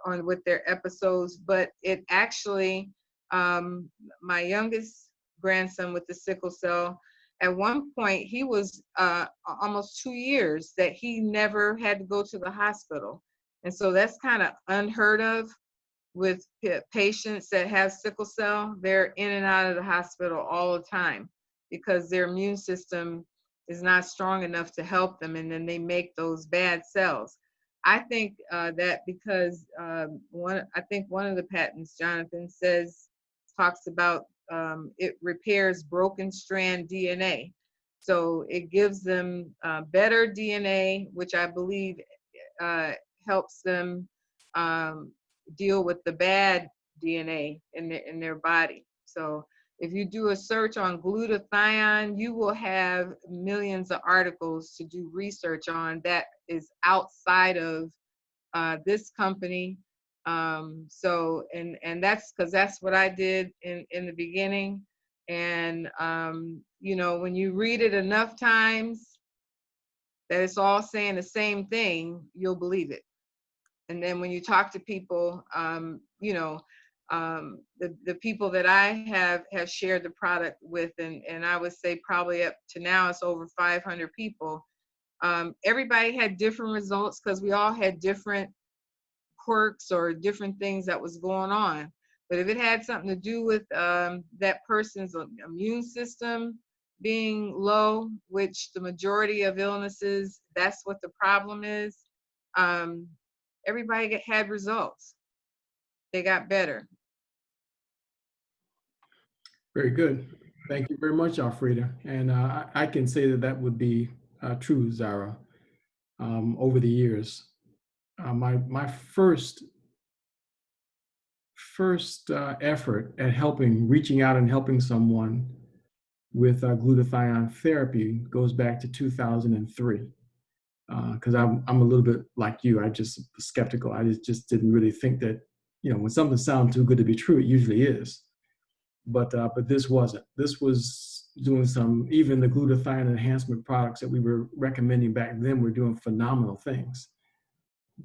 on with their episodes. But it actually, my youngest grandson with the sickle cell, at one point he was almost 2 years that he never had to go to the hospital, and so that's kind of unheard of with patients that have sickle cell. They're in and out of the hospital all the time because their immune system is not strong enough to help them, and then they make those bad cells. I think that because one of the patents, Jonathan talks about it repairs broken strand DNA. So it gives them better DNA, which I believe helps them deal with the bad DNA in their body. So if you do a search on glutathione, you will have millions of articles to do research on that is outside of this company. So, and that's because that's what I did in the beginning. And, you know, when you read it enough times that it's all saying the same thing, you'll believe it. And then when you talk to people, you know, the people that I have shared the product with, and I would say probably up to now it's over 500 people. Everybody had different results because we all had different quirks or different things that was going on. But if it had something to do with that person's immune system being low, which the majority of illnesses, that's what the problem is, everybody had results. They got better. Very good. Thank you very much, Alfreda. And I can say that would be true, Zara. Over the years, my first effort at reaching out and helping someone with glutathione therapy goes back to 2003. Because I'm a little bit like you. I just was skeptical. I just didn't really think that, you know, when something sounds too good to be true, it usually is. But this wasn't. This was doing even the glutathione enhancement products that we were recommending back then were doing phenomenal things.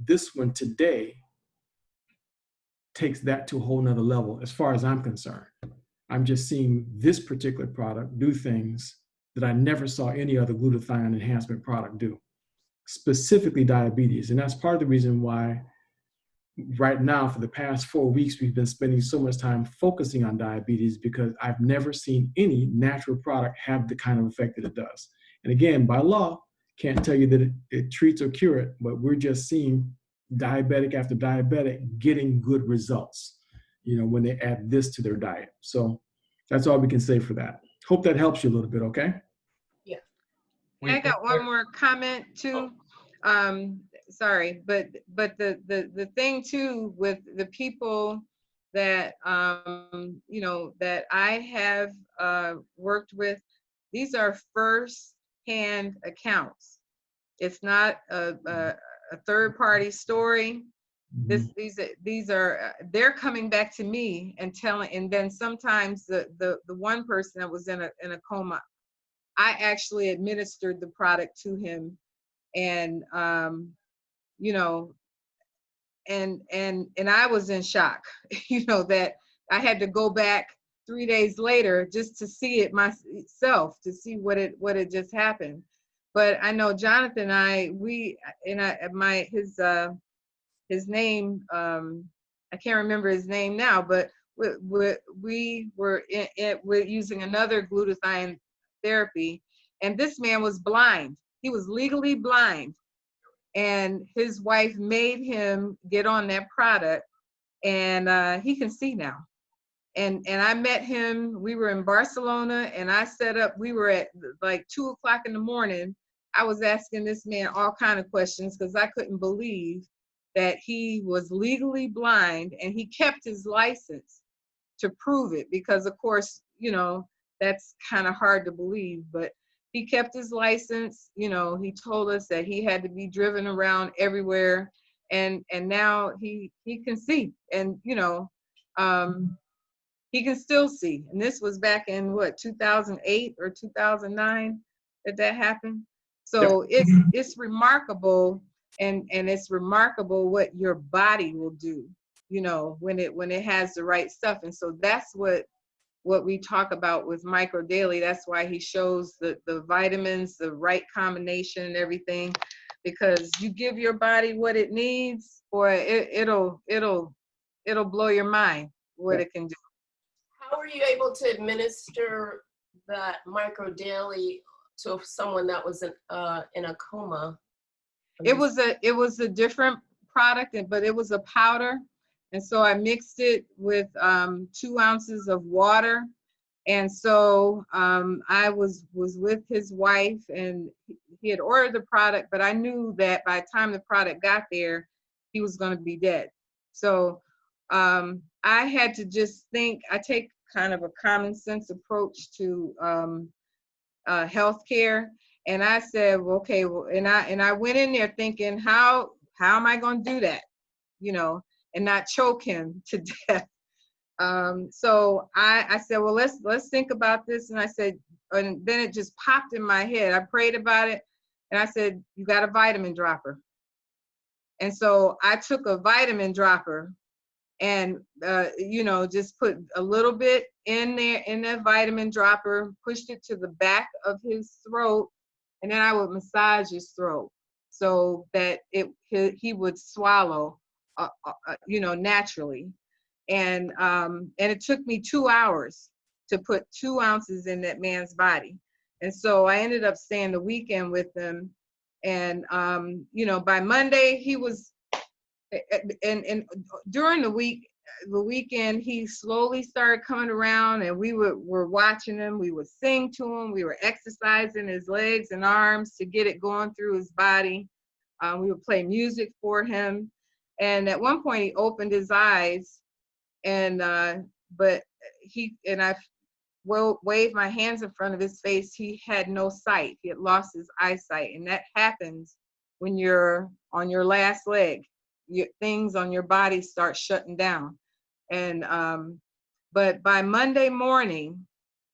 This one today takes that to a whole nother level as far as I'm concerned. I'm just seeing this particular product do things that I never saw any other glutathione enhancement product do, specifically diabetes. And that's part of the reason why right now, for the past 4 weeks, we've been spending so much time focusing on diabetes, because I've never seen any natural product have the kind of effect that it does. And again, by law, can't tell you that it treats or cure it, but we're just seeing diabetic after diabetic getting good results, you know, when they add this to their diet. So that's all we can say for that. Hope that helps you a little bit, okay? Yeah. I got one more comment too. Sorry, but the thing too with the people that you know that I have worked with, these are first-hand accounts. It's not a third-party story. These are they're coming back to me and telling, and then sometimes the one person that was in a coma, I actually administered the product to him, and you know, and I was in shock, you know, that I had to go back 3 days later just to see it myself, to see what it just happened. But I know Jonathan and I, his name, I can't remember his name now, but we were using another glutathione therapy. And this man was blind. He was legally blind. And his wife made him get on that product, and he can see now. And I met him, we were in Barcelona, and I set up, we were at like 2:00 in the morning. I was asking this man all kind of questions because I couldn't believe that he was legally blind, and he kept his license to prove it, because of course, you know, that's kind of hard to believe, but he kept his license. You know, he told us that he had to be driven around everywhere, and now he can see, and you know, he can still see. And this was back in what, 2008 or 2009 that happened. So Yep. it's remarkable, and it's remarkable what your body will do, you know, when it has the right stuff. And so that's what we talk about with Micro Daily. That's why he shows the vitamins, the right combination and everything, because you give your body what it needs, or it'll blow your mind what it can do. How were you able to administer that Micro Daily to someone that was in a coma? It was a different product, but it was a powder. And so I mixed it with 2 ounces of water. And so I was with his wife, and he had ordered the product, but I knew that by the time the product got there, he was going to be dead. So I had to just think. I take kind of a common sense approach to healthcare. And I said, well, okay, well, and I went in there thinking, how am I going to do that, you know, and not choke him to death. So I said, well, let's think about this. And I said, and then it just popped in my head. I prayed about it, and I said, you got a vitamin dropper. And so I took a vitamin dropper, and you know, just put a little bit in there in that vitamin dropper, pushed it to the back of his throat, and then I would massage his throat so that he would swallow, you know, naturally. And it took me 2 hours to put 2 ounces in that man's body. And so I ended up staying the weekend with him. And you know, by Monday he was, and during the weekend, he slowly started coming around, and we were watching him. We would sing to him. We were exercising his legs and arms to get it going through his body. We would play music for him. And at one point he opened his eyes, and but I waved my hands in front of his face. He had no sight. He had lost his eyesight. And that happens when you're on your last leg. Things on your body start shutting down. And but by Monday morning,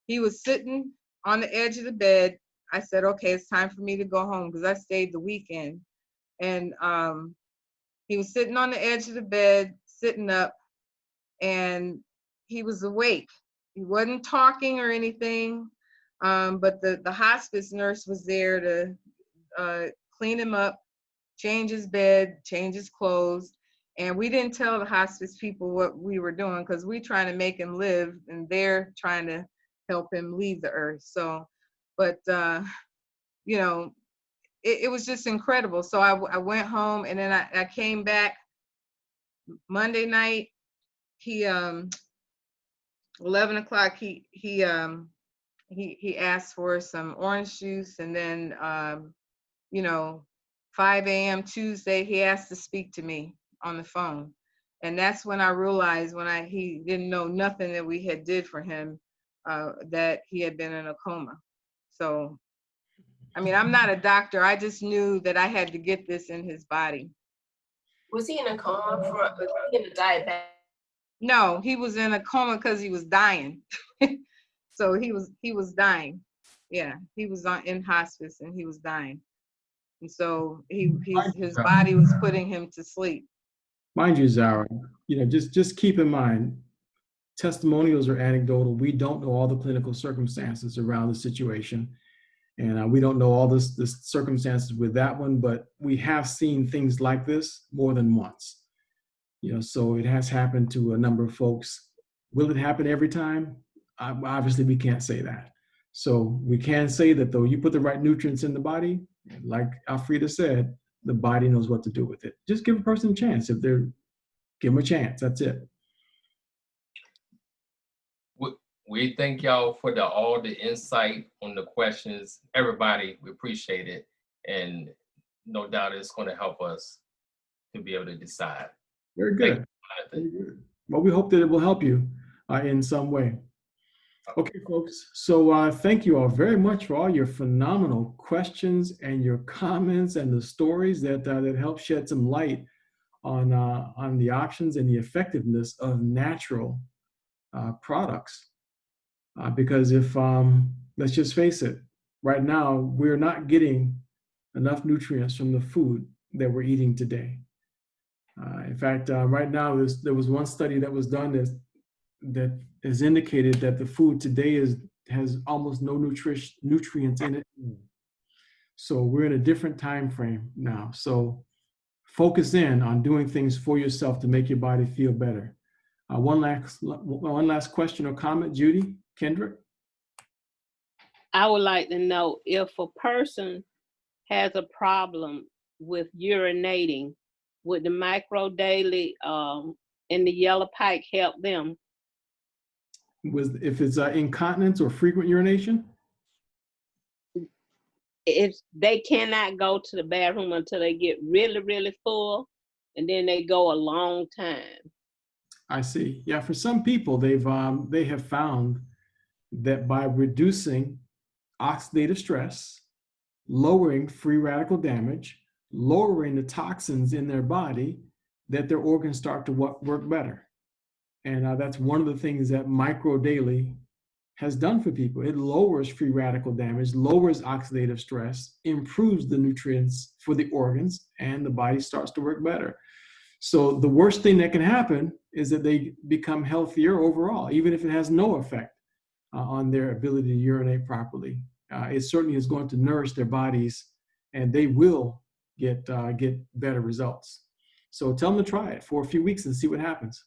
he was sitting on the edge of the bed. I said, okay, it's time for me to go home, because I stayed the weekend. And he was sitting on the edge of the bed, sitting up, and he was awake. He wasn't talking or anything, but the hospice nurse was there to clean him up, change his bed, change his clothes. And we didn't tell the hospice people what we were doing, because we're trying to make him live, and they're trying to help him leave the earth. So, but, you know, it was just incredible. So I went home, and then I came back Monday night. He, 11 o'clock, he asked for some orange juice, and then, you know, 5 a.m. Tuesday, he asked to speak to me on the phone. And that's when I realized, he didn't know nothing that we had did for him, that he had been in a coma. So, I mean, I'm not a doctor. I just knew that I had to get this in his body. Was he in a coma was he in a diabetic? No, he was in a coma because he was dying. So he was dying. Yeah, he was in hospice, and he was dying. And so his body was putting him to sleep. Mind you, Zara, you know, just keep in mind, testimonials are anecdotal. We don't know all the clinical circumstances around the situation. And we don't know all the circumstances with that one, but we have seen things like this more than once. You know, so it has happened to a number of folks. Will it happen every time? Obviously, we can't say that. So we can say that though you put the right nutrients in the body, like Alfreda said, the body knows what to do with it. Just give a person a chance. Give them a chance. That's it. We thank y'all for all the insight on the questions. Everybody, we appreciate it. And no doubt it's going to help us to be able to decide. Very good. Very good. Well, we hope that it will help you in some way. Okay, folks. So thank you all very much for all your phenomenal questions and your comments and the stories that help shed some light on the options and the effectiveness of natural products. Because if let's just face it, right now we're not getting enough nutrients from the food that we're eating today. In fact, right now there was one study that was done that has indicated that the food today has almost no nutrients in it. So we're in a different time frame now. So focus in on doing things for yourself to make your body feel better. One last question or comment, Judy, Kendrick? I would like to know if a person has a problem with urinating, would the micro daily and the yellow pike help them? If it's incontinence or frequent urination? If they cannot go to the bathroom until they get really, really full, and then they go a long time. I see. Yeah, for some people, they have found that by reducing oxidative stress, lowering free radical damage, lowering the toxins in their body, that their organs start to work better. And that's one of the things that Micro Daily has done for people. It lowers free radical damage, lowers oxidative stress, improves the nutrients for the organs, and the body starts to work better. So the worst thing that can happen is that they become healthier overall, even if it has no effect on their ability to urinate properly. It certainly is going to nourish their bodies, and they will get better results. So tell them to try it for a few weeks and see what happens.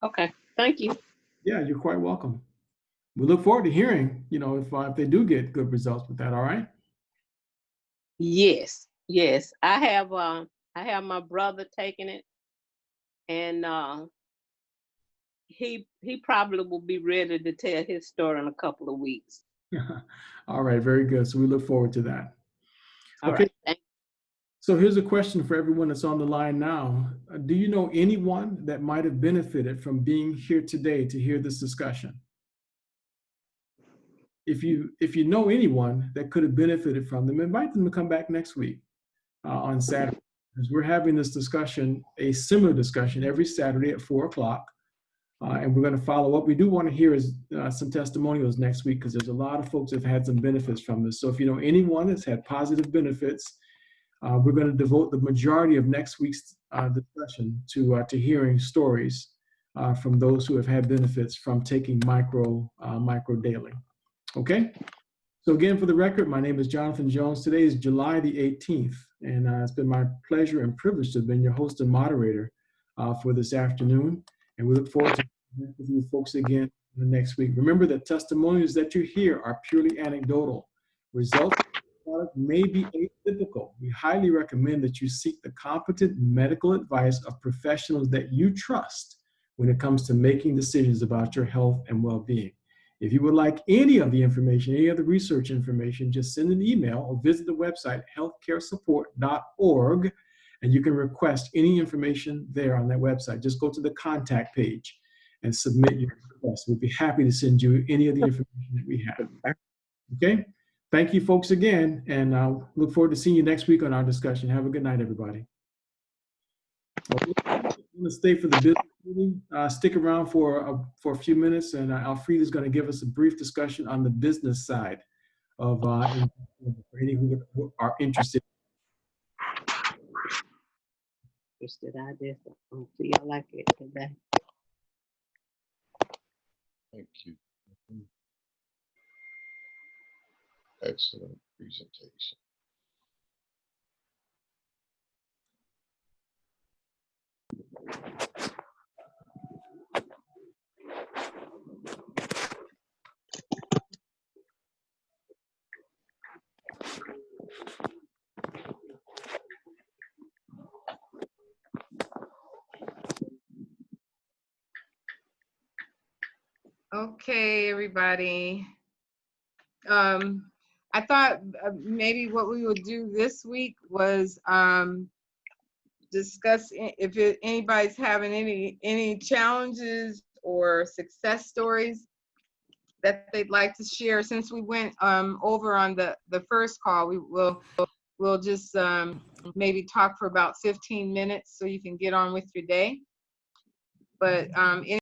Okay, thank you. Yeah, you're quite welcome. We look forward to hearing, if they do get good results with that. All right. Yes. I have my brother taking it, and he probably will be ready to tell his story in a couple of weeks. All right, very good. So we look forward to that. All okay. Right. So here's a question for everyone that's on the line now. Do you know anyone that might have benefited from being here today to hear this discussion? If you know anyone that could have benefited from them, invite them to come back next week on Saturday. Because we're having this discussion, a similar discussion, every Saturday at 4 o'clock. And we're going to follow up. We do want to hear some testimonials next week because there's a lot of folks that have had some benefits from this. So if you know anyone that's had positive benefits, we're going to devote the majority of next week's discussion to hearing stories from those who have had benefits from taking micro daily. Okay. So again, for the record, my name is Jonathan Jones. Today is July the 18th, and it's been my pleasure and privilege to have been your host and moderator for this afternoon. And we look forward to working with you folks again the next week. Remember that testimonials that you hear are purely anecdotal. Results of the product may be atypical. We highly recommend that you seek the competent medical advice of professionals that you trust when it comes to making decisions about your health and well-being. If you would like any of the information, any of the research information, just send an email or visit the website healthcaresupport.org, and you can request any information there on that website. Just go to the contact page and submit your request. We'd be happy to send you any of the information that we have. Okay? Thank you, folks, again, and I'll look forward to seeing you next week on our discussion. Have a good night, everybody. Let's stay for the business meeting. Stick around for a few minutes, and Alfreda is going to give us a brief discussion on the business side of for any who are interested. I just don't feel like it today. Thank you. Excellent presentation. Okay, everybody. I thought maybe what we would do this week was discuss if anybody's having any challenges or success stories that they'd like to share. Since we went over on the first call, we'll just maybe talk for about 15 minutes so you can get on with your day. But